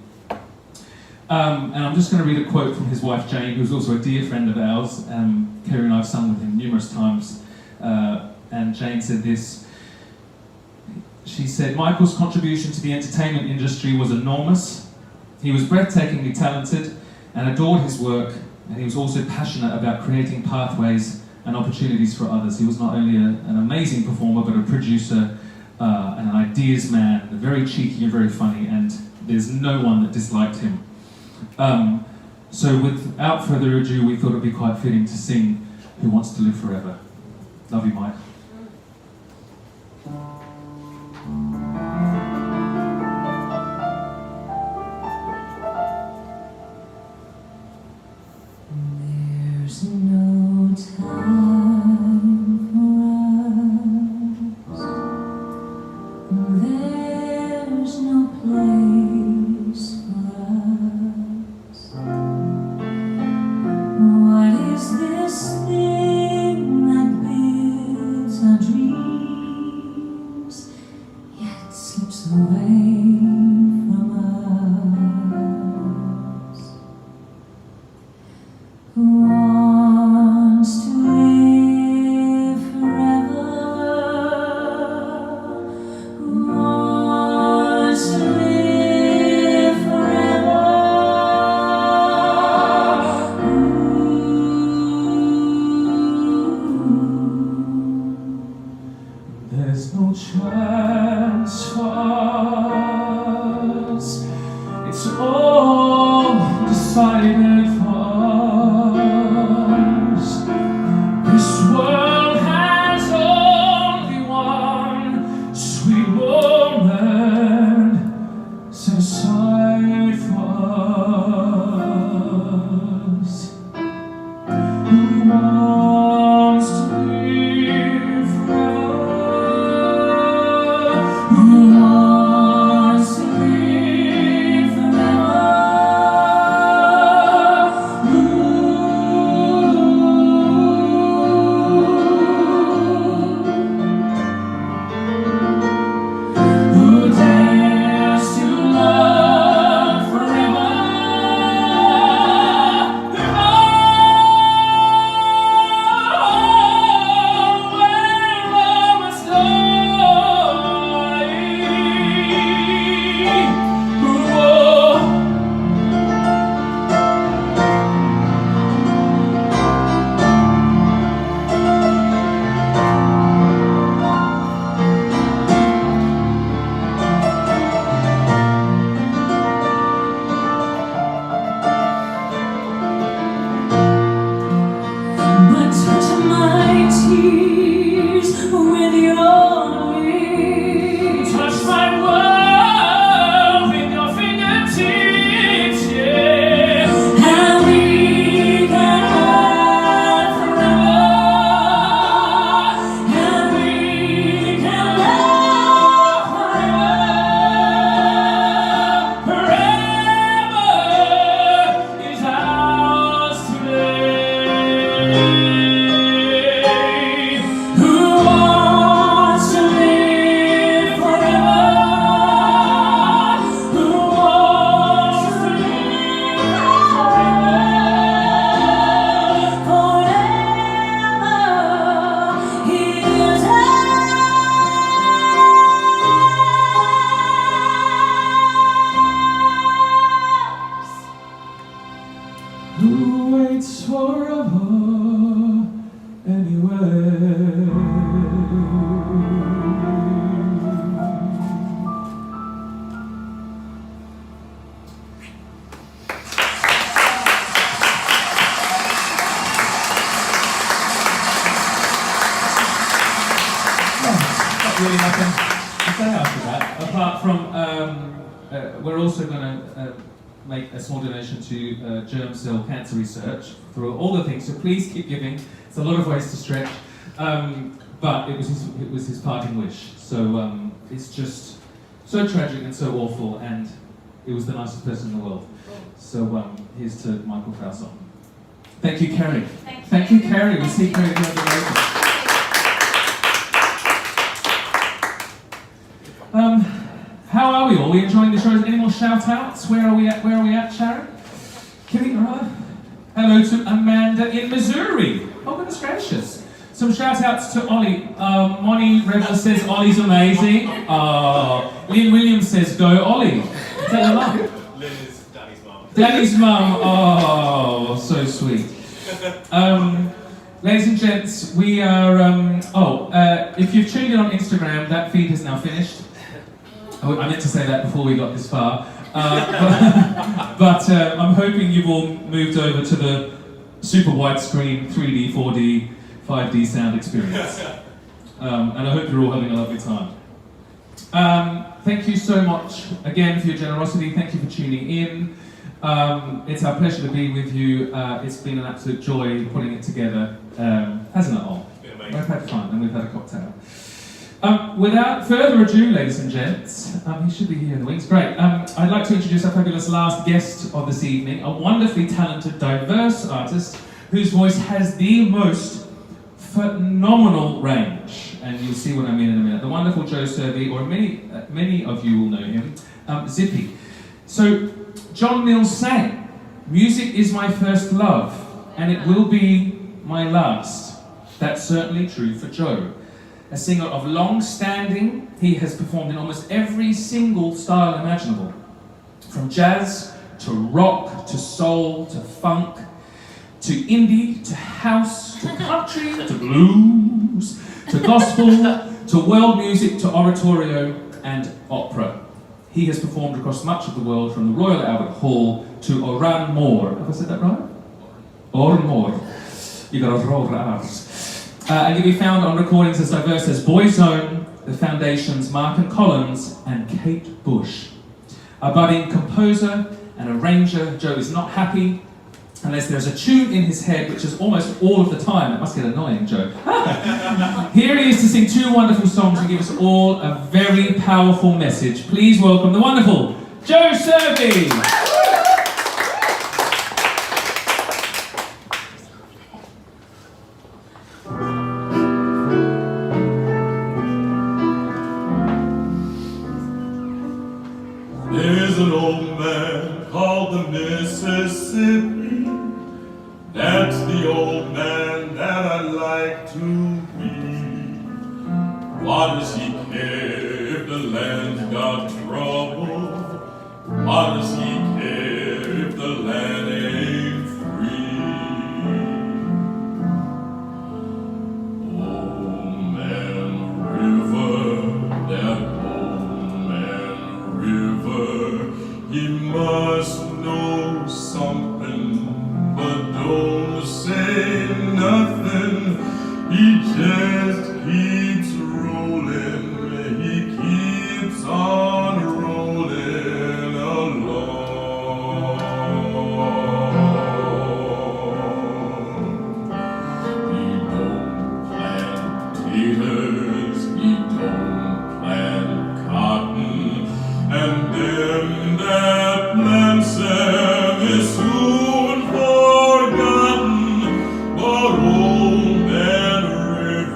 And I'm just going to read a quote from his wife Jane, who's also a dear friend of ours. Kerry and I have sung with him numerous times, and Jane said this. She said, Michael's contribution to the entertainment industry was enormous. He was breathtakingly talented and adored his work, and he was also passionate about creating pathways and opportunities for others. He was not only an amazing performer, but a producer and an ideas man, very cheeky and very funny, and there's no one that disliked him. So without further ado, we thought it would be quite fitting to sing Who Wants to Live Forever. Love you, Mike. There's no time for us. There's no place for us. What is this thing that builds our dreams, yet slips away from us? Who wants to live forever? Who wants to live forever? There's no chance for us. It's all decided for us. This world has only one sweet woman set aside for us. Who wants to live forever? Who wants to live forever? Who dares to love forever? When love must die. But touch my tears with your lips. Touch my world with your fingertips, yeah. And we forever, anyway. Not really nothing to say after that, apart from we're also going to make a small donation to germ cell cancer research through all the things. So please keep giving. It's a lot of ways to stretch, but it was his parting wish. So it's just so tragic and so awful, and he was the nicest person in the world. So here's to Michael Fowson. Thank you, Kerry. Thank you, Kerry. We'll see Kerry again later. How are we all? Are we enjoying the show? Any more shout-outs? Where are we at, Sharon? Kimmy, hello to Amanda in Missouri. Oh, goodness gracious. Some shout-outs to Ollie. Moni Rebel says Ollie's amazing. Lynn Williams says, go Ollie. Is that your mum? Lynn is Danny's mum. Danny's mum. Oh, so sweet. Ladies and gents, we are, if you've tuned in on Instagram, that feed has now finished. I meant to say that before we got this far. But I'm hoping you've all moved over to the super widescreen 3D, 4D, 5D sound experience. And I hope you're all having a lovely time. Thank you so much again for your generosity. Thank you for tuning in. It's our pleasure to be with you. It's been an absolute joy putting it together, hasn't it all? We've had fun and we've had a cocktail. Without further ado, ladies and gents, he should be here in the wings. Great. I'd like to introduce our fabulous last guest of this evening, a wonderfully talented, diverse artist whose voice has the most phenomenal range, and you'll see what I mean in a minute. The wonderful Joe Serby, or many of you will know him, Zippy. So, John Mills sang, "Music is my first love, and it will be my last." That's certainly true for Joe. A singer of long standing, he has performed in almost every single style imaginable. From jazz, to rock, to soul, to funk, to indie, to house, to country, to blues, to gospel, to world music, to oratorio and opera. He has performed across much of the world, from the Royal Albert Hall to Oran Mor. Have I said that right? Oran Mor. You got to roll the R's. And can be found on recordings as diverse as Boyzone, The Foundations, Mark and Collins, and Kate Bush. A budding composer and arranger, Joe is not happy unless there's a tune in his head, which is almost all of the time. It must get annoying, Joe. Here he is to sing two wonderful songs and give us all a very powerful message. Please welcome the wonderful Joe Serby. There's an old man called the Mississippi. That's the old man that I like to be. Why does he care if the land's got trouble? Why does he care if the land ain't free? Old man River, that old man River, he must know something, but don't say nothing. He just keeps rolling, he keeps on rolling along. He don't plant taters, he don't plant cotton, and them that plants them is soon forgotten. But old man River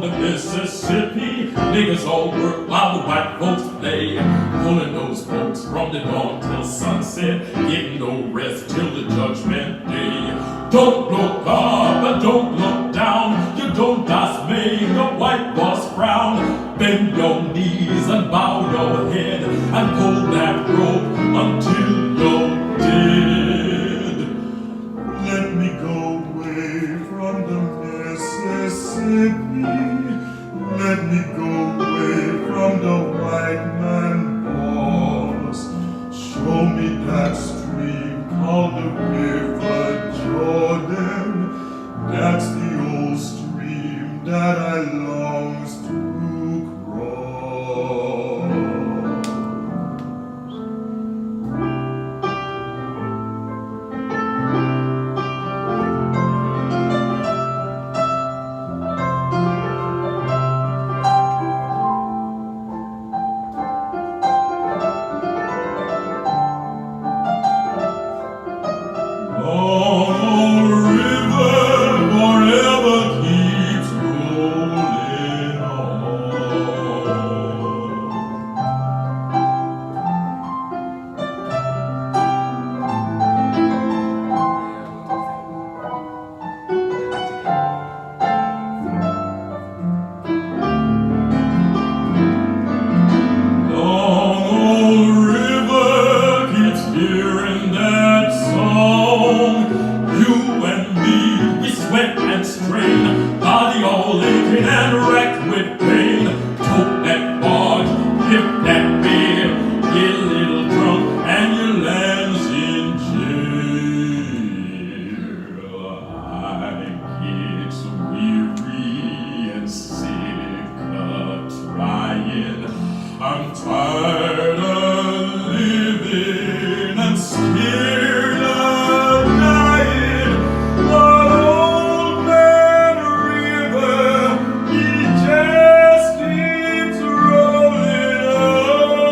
on the Mississippi. Niggas all work while the white folks play, pulling those boats from the dawn till sunset, getting no rest till the judgment day. Don't look up and don't look down, you don't just make a white boss frown. Bend your knees and bow your head and pull that rope until you're dead. Let me go away from the Mississippi. Let me go away from the white man boss. Show me that stream called the River Jordan. That's the old stream that I longs to cross. Long river forever keeps rolling on. Long river keeps hearing that song. You and me, we sweat and strain, body all aching and wrecked with pain. Tote that barge, lift that beer, get a little drunk, and your land's in jail. I get weary and sick of trying. I'm tired of living and scared of dying. But old man River, he just keeps rolling along.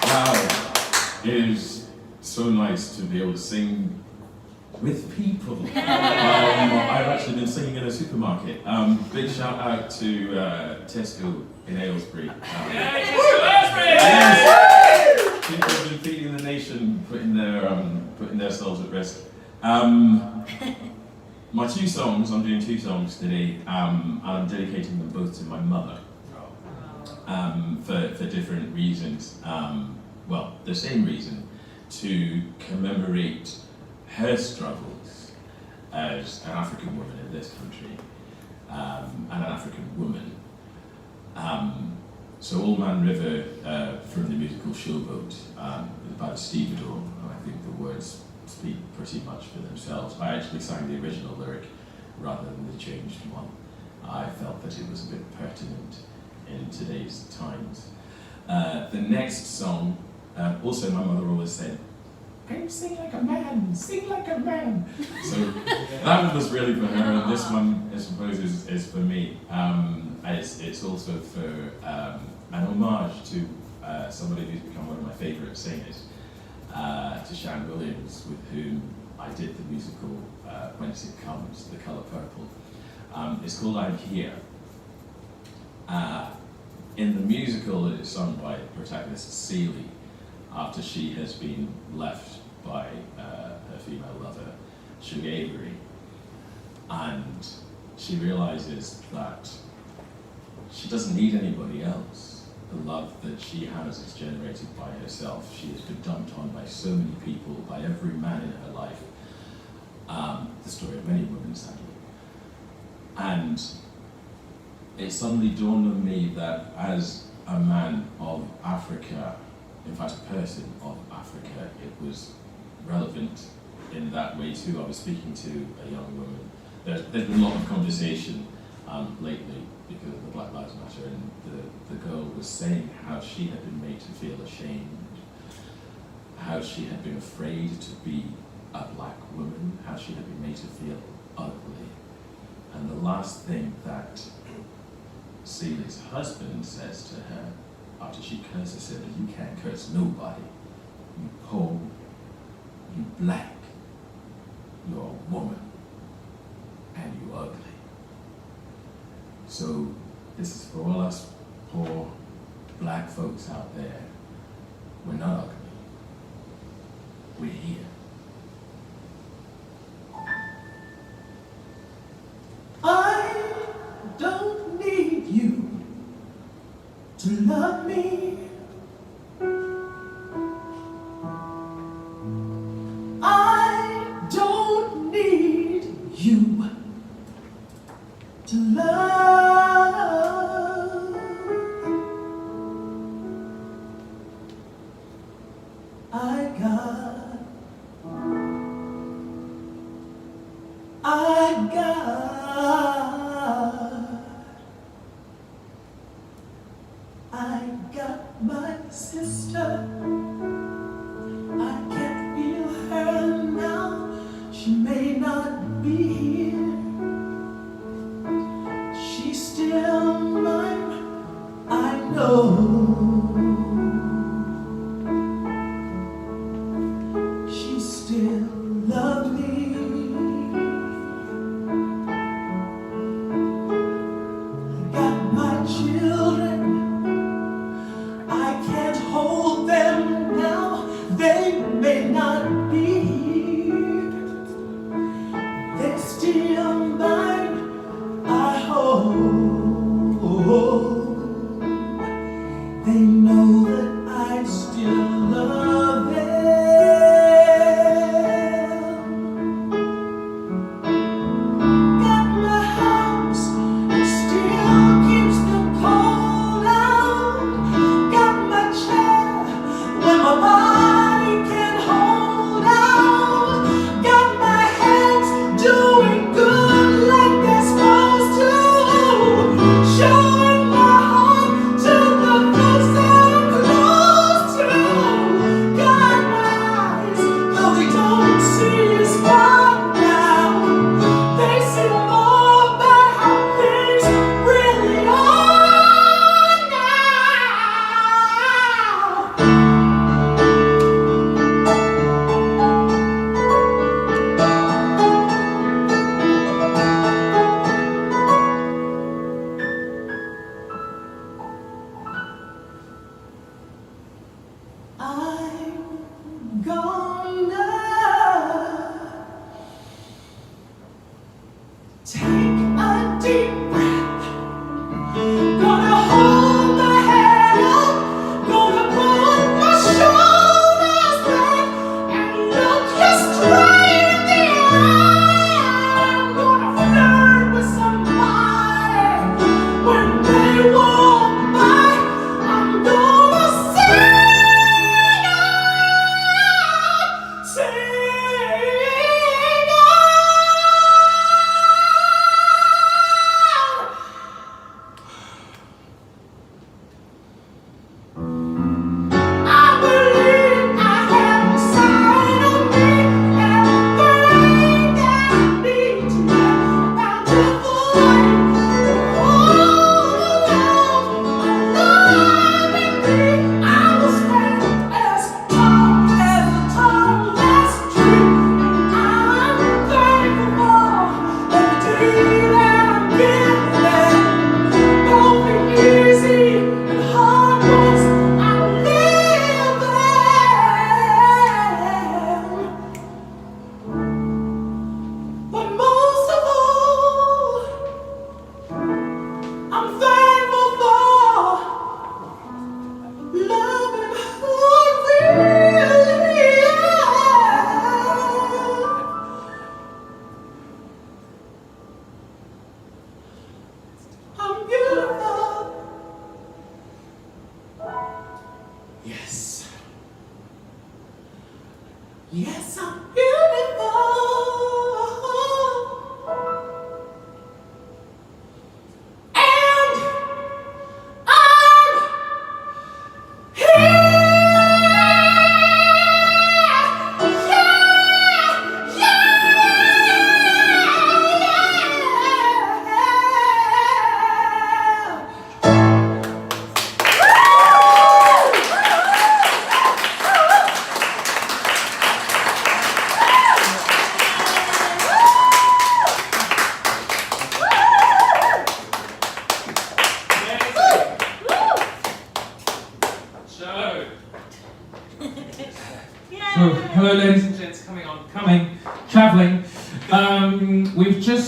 Wow, it is so nice to be able to sing with people. I've actually been singing in a supermarket. Big shout out to Tesco in Aylesbury. Yes, people have been feeding the nation, putting themselves at risk. My two songs, I'm doing two songs today, and I'm dedicating them both to my mother. For different reasons. Well, the same reason, to commemorate her struggles as an African woman in this country, and an African woman. So Old Man River, from the musical Showboat, is about a stevedore, and I think the words speak pretty much for themselves. I actually sang the original lyric rather than the changed one. I felt that it was a bit pertinent in today's times. The next song, also my mother always said, "Don't sing like a man, sing like a man." So that one was really for her, and this one, I suppose, is for me. It's also for an homage to somebody who's become one of my favourite singers, to Shan Williams, with whom I did the musical Whence It Comes, The Colour Purple. It's called I'm Here. In the musical, it is sung by protagonist Celie after she has been left by her female lover, Shug Avery, and she realizes that she doesn't need anybody else. The love that she has is generated by herself. She has been dumped on by so many people, by every man in her life. The story of many women, sadly. And it suddenly dawned on me that as a man of Africa, in fact a person of Africa, it was relevant in that way too. I was speaking to a young woman. There's been a lot of conversation lately because of the Black Lives Matter, and the girl was saying how she had been made to feel ashamed, how she had been afraid to be a black woman, how she had been made to feel ugly. And the last thing that Celia's husband says to her after she curses her, you can't curse nobody. You poor, you black, you're a woman, and you ugly. So this is for all us poor black folks out there. We're not ugly. We're here. I don't need you to love me. I don't need you to love. I got my sister. I can't feel her now. She may not be here. She's still mine, I know. She still loves me. I got my children. I can't hold them now. They may not be here. They're still mine, I hope. They know that I still love them. Got my house, it still keeps the cold out. Got my chair when my body can hold out. Got my hands doing good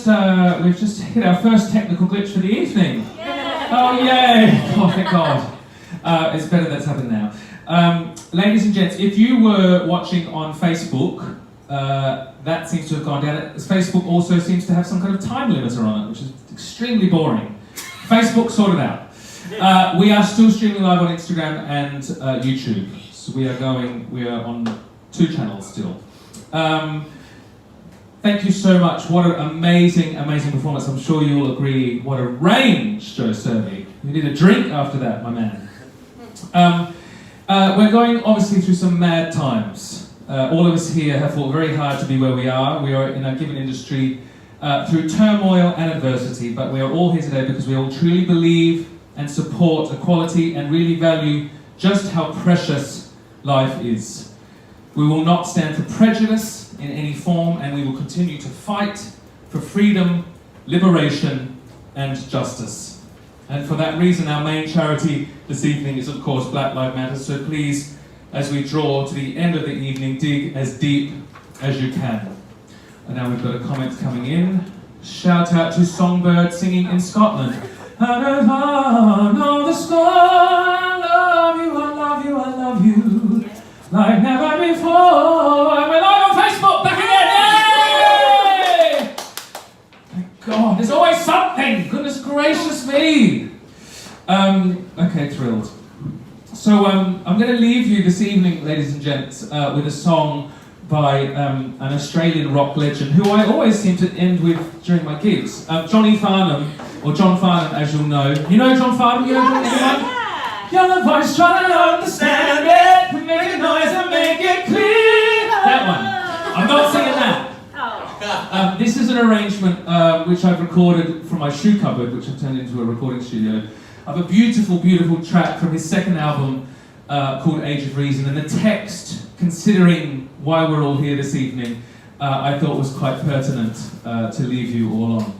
just hit our first technical glitch for the evening. Oh yay! Oh thank God. It's better that's happened now. Ladies and gents, if you were watching on Facebook, that seems to have gone down. Facebook also seems to have some kind of time limiter on it, which is extremely boring. Facebook sorted out. We are still streaming live on Instagram and YouTube. So we are on 2 channels still. Thank you so much. What an amazing, amazing performance. I'm sure you will agree. What a range, Joe Serby. You need a drink after that, my man. We're going obviously through some mad times. All of us here have fought very hard to be where we are. We are in our given industry through turmoil and adversity, but we are all here today because we all truly believe and support equality and really value just how precious life is. We will not stand for prejudice in any form, and we will continue to fight for freedom, liberation, and justice. And for that reason, our main charity this evening is, of course, Black Lives Matter. So please, as we draw to the end of the evening, dig as deep as you can. And now we've got a comment coming in. Shout out to Songbird singing in Scotland. Out of all the sky, I love you, I love you, I love you, like never before. And we're live on Facebook, back again, yay! Thank God, there's always something, goodness gracious me. Okay, thrilled. So I'm going to leave you this evening, ladies and gents, with a song by an Australian rock legend who I always seem to end with during my gigs. Johnny Farnham, or John Farnham as you'll know. You know John Farnham? You know anyone? Yeah. You're the voice trying to understand it, make a noise and make it clear. That one. I'm not singing that. Oh. This is an arrangement which I've recorded from my shoe cupboard, which I've turned into a recording studio, of a beautiful, beautiful track from his second album called Age of Reason. And the text, considering why we're all here this evening, I thought was quite pertinent to leave you all on.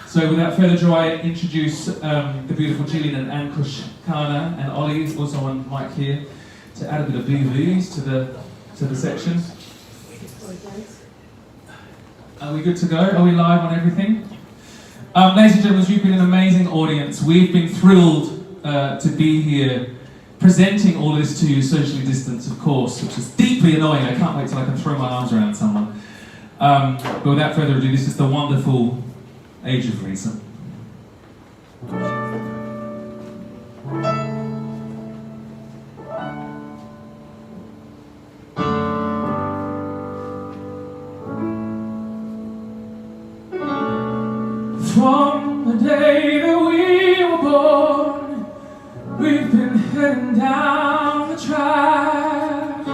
So without further ado, I introduce the beautiful Gillian and Ankush Khanna, and Ollie is also on mic here to add a bit of booze to the section. Are we good to go? Are we live on everything? Ladies and gentlemen, you've been an amazing audience. We've been thrilled to be here presenting all this to you, socially distanced, of course, which is deeply annoying. I can't wait till I can throw my arms around someone. But without further ado, this is the wonderful Age of Reason. From the day that we were born, we've been heading down the track.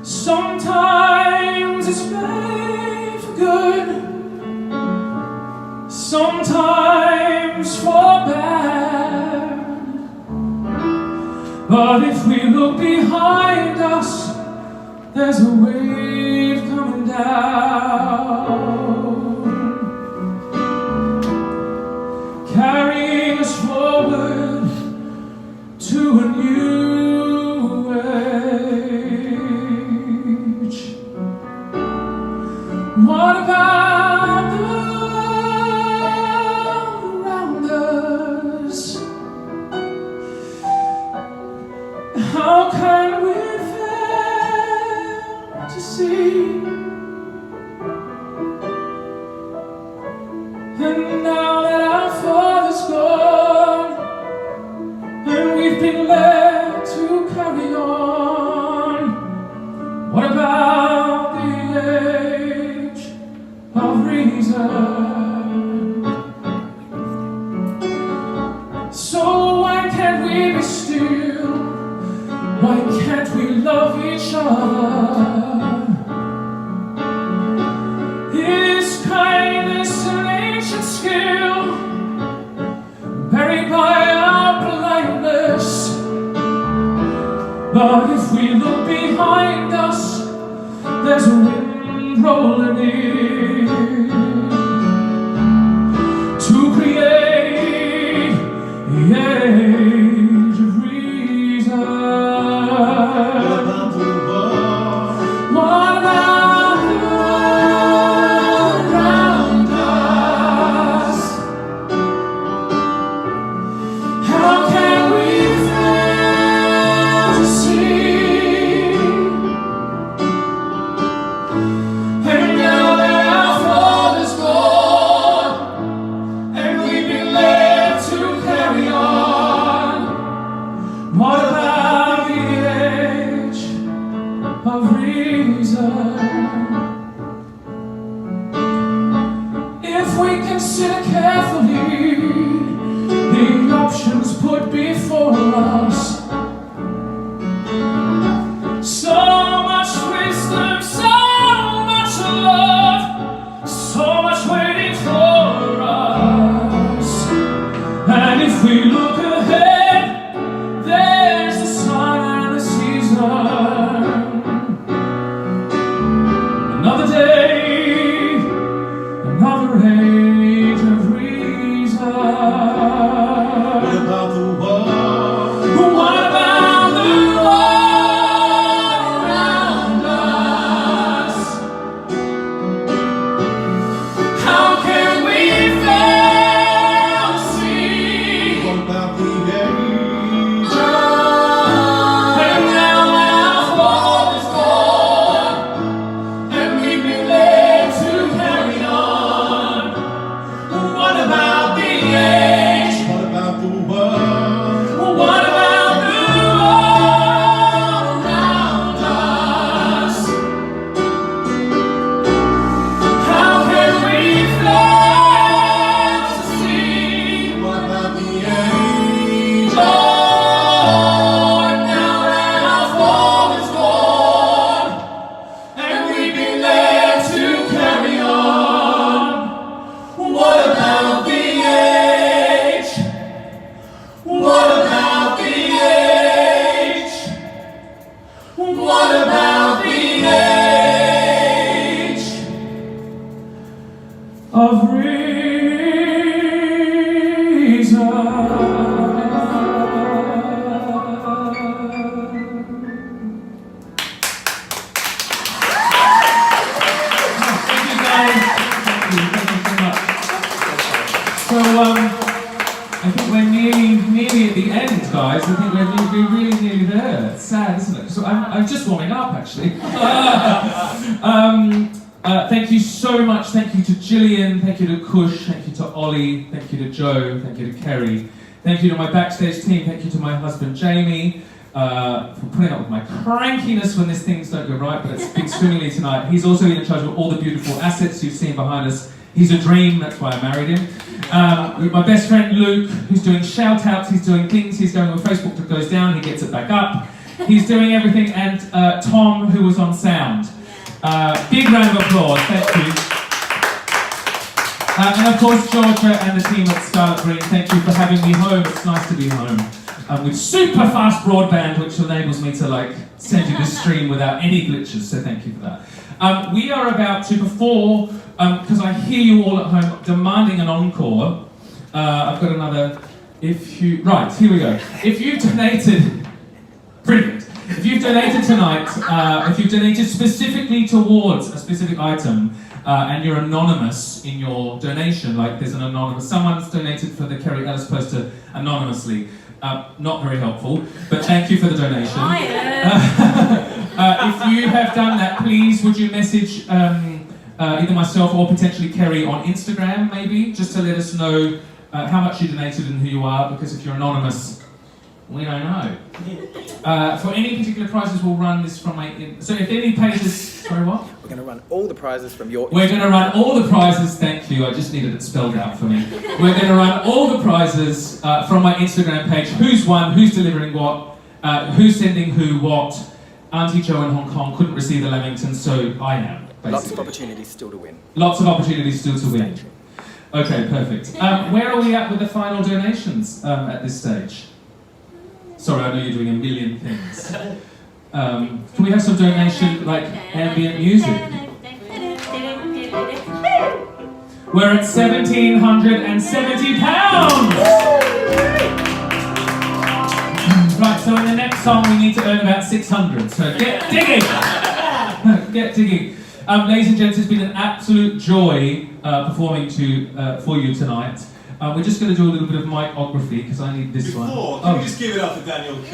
Sometimes it's made for good, sometimes for bad. But if we look behind us, there's a wave coming down, carrying us forward to a new age. What about the world around us? How can we fail to see? And now that our father's gone, and we've been led to carry on, what about the age of reason? So why can't we be still? Why can't we love each other? Is kindness an ancient skill, buried by our blindness? But if we look behind us, there's a wind rolling in to create the age of reason. What about the world around if we consider carefully the options put before us, so much wisdom, so much love, so much waiting for us. And if we look ahead, there's the sun and the season. Another day, another age of reason. What about the world? What about the world around us? How can we fail to see? What about the age? And now our hope is gone, and we've been led to carry on. What about the age? What about the world? What about the world around us? How can we fail to see? What about the age? Lord, now our fall is gone, and we've been led to carry on. What about the age? What about the age? What about the age of reason? Thank you guys. Thank you so much. So, I think we're nearly at the end, guys. I think we're really nearly there. It's sad, isn't it? So I'm just warming up, actually. Thank you so much. Thank you to Gillian. Thank you to Kush. Thank you to Ollie. Thank you to Joe. Thank you to Kerry. Thank you to my backstage team. Thank you to my husband Jamie for putting up with my crankiness when these things don't go right. But it's been swimmingly tonight. He's also in charge of all the beautiful assets you've seen behind us. He's a dream. That's why I married him. My best friend Luke, who's doing shout outs, he's doing things, he's going on Facebook that goes down, he gets it back up. He's doing everything, and Tom, who was on sound. Big round of applause, thank you. And of course, Georgia and the team at Scarlet Green, thank you for having me home. It's nice to be home. With super fast broadband, which enables me to send you this stream without any glitches, so thank you for that. We are about to, before, because I hear you all at home demanding an encore, I've got another, right, here we go. If you've donated, brilliant. If you've donated tonight, if you've donated specifically towards a specific item, and you're anonymous in your donation, like there's an anonymous, someone's donated for the Kerry Ellis poster anonymously, not very helpful, but thank you for the donation. If you have done that, please would you message either myself or potentially Kerry on Instagram, maybe, just to let us know how much you donated and who you are, because if you're anonymous, we don't know. For any particular prizes, we'll run this from my... So if any pages... Sorry, what? We're going to run all the prizes from your... We're going to run all the prizes, thank you, I just needed it spelled out for me. We're going to run all the prizes from my Instagram page. Who's won, who's delivering what, who's sending who what. Auntie Jo in Hong Kong couldn't receive the Lamingtons, so I am, basically. Lots of opportunities still to win. Lots of opportunities still to win. Okay, perfect. Where are we at with the final donations at this stage? Sorry, I know you're doing a million things. Can we have some donation, like ambient music? We're at £1,770. Right, so in the next song we need to earn about 600. So get digging. Get digging. Ladies and gents, it's been an absolute joy performing for you tonight. We're just going to do a little bit of micography because I need this one. Can we just give it up for Daniel Cook?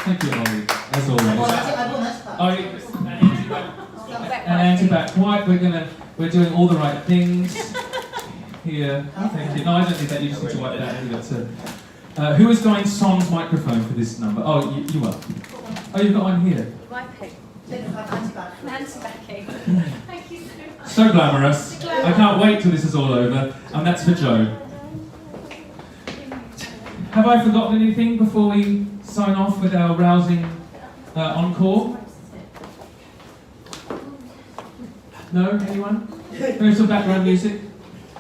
Thank you, Ollie, as always. And anti-back white. We're doing all the right things here. Thank you. No, I don't need that. You just need to wipe that. Who is going sans microphone for this number? Oh, you are. Oh, you've got one here. Nancy backing. Thank you so much. So glamorous. I can't wait till this is all over. And that's for Joe. Have I forgotten anything before we sign off with our rousing encore? No? Anyone? Maybe some background music?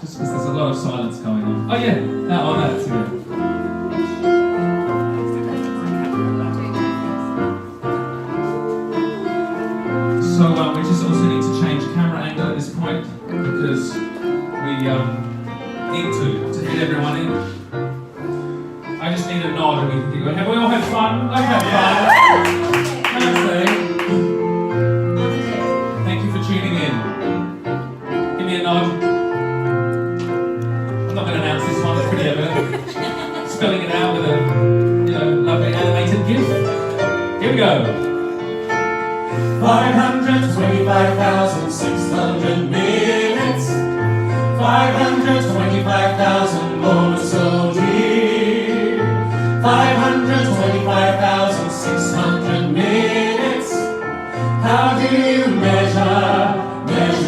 Just because there's a lot of silence going on. Oh yeah, that's good. So we just also need to change camera angle at this point because we need to fit everyone in. I just need a nod and we can keep going. Have we all had fun? I've had fun. Can I say? Thank you for tuning in. Give me a nod. I'm not going to announce this one, it's pretty evident. Spelling it out with a lovely animated GIF. Here we go. 525,600 minutes, 525,000 moments so dear, 525,600 minutes. How do you measure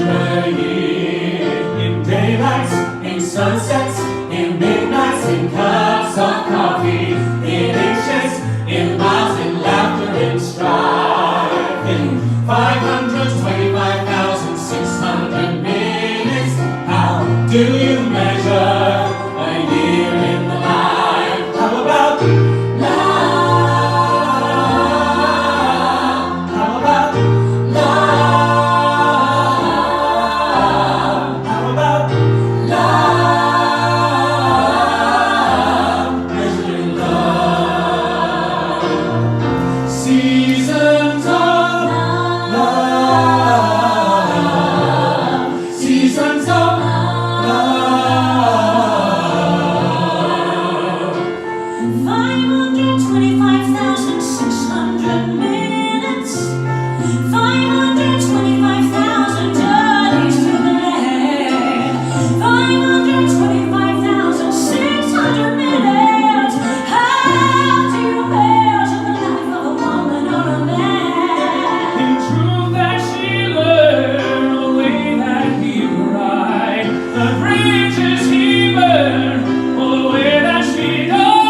a year? In daylights, in sunsets, in midnights, in cups of coffee, in inches, in miles, in laughter, in strife. 525,600 minutes. How do you measure a year in the life? How about love? How about love? How about love? Measuring love. Seasons of seasons of love. 525,600 minutes, 525,000 journeys to the land, 525,600 minutes. How do you measure the life of a woman or a man? In truth that she learned, the way that he cried, the bridges he burned, or the way that she died.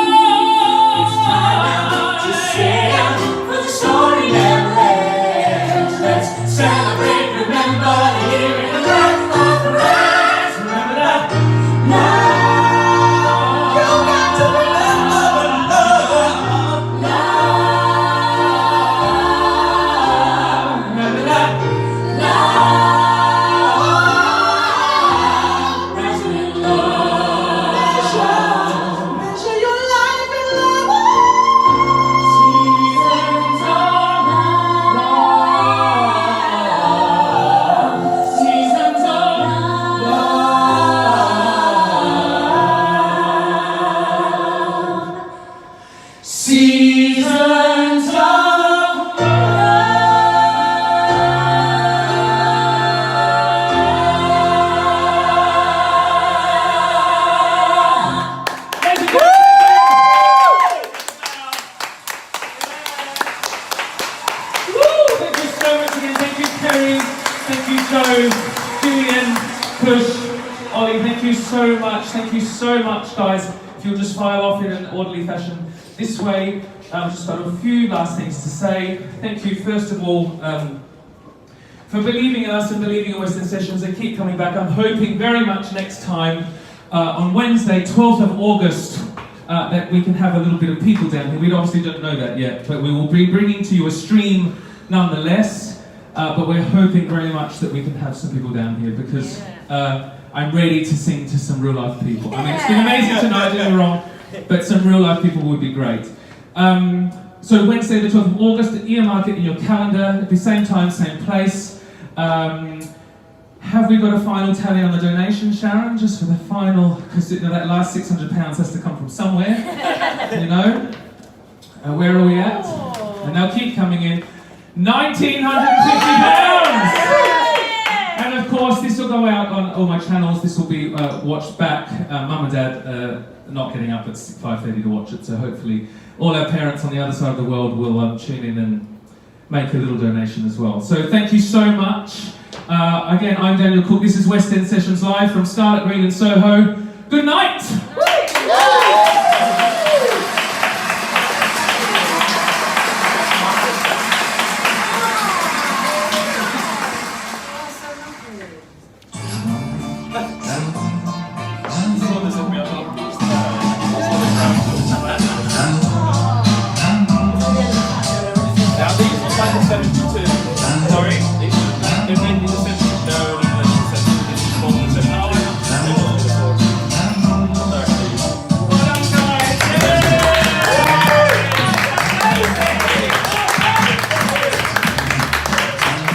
It's time now to sing, for the story never ends. Let's Celebrate, remember the year in the life of the rest. Remember that love. You got to remember love. Love. Remember that love. Measure in love. Measure your life in love. Seasons of love. Seasons of love. Seasons of love. Thank you. Thank you so much again. Thank you, Kerry. Thank you, Joe, Julian, Push, Ollie. Thank you so much. Thank you so much, guys. If you'll just file off in an orderly fashion this way. Just got a few last things to say. Thank you, first of all, for believing in us and believing in Western Sessions. They keep coming back. I'm hoping very much next time, on Wednesday, 12th of August, that we can have a little bit of people down here. We obviously don't know that yet, but we will be bringing to you a stream nonetheless. But we're hoping very much that we can have some people down here because I'm ready to sing to some real life people. I mean, it's been amazing tonight, don't get me wrong, but some real life people would be great. So Wednesday the 12th of August, earmark it in your calendar, at the same time, same place. Have we got a final tally on the donation, Sharon? Just for the final, because that last £600 has to come from somewhere, you know? Where are we at? And they'll keep coming in. £1,950! And of course, this will go out on all my channels. This will be watched back. Mum and Dad not getting up at 5:30 to watch it, so hopefully all our parents on the other side of the world will tune in make a little donation as well. So thank you so much. Again, I'm Daniel Cook. This is West End Sessions Live from Scarlet Green in Soho. Good night!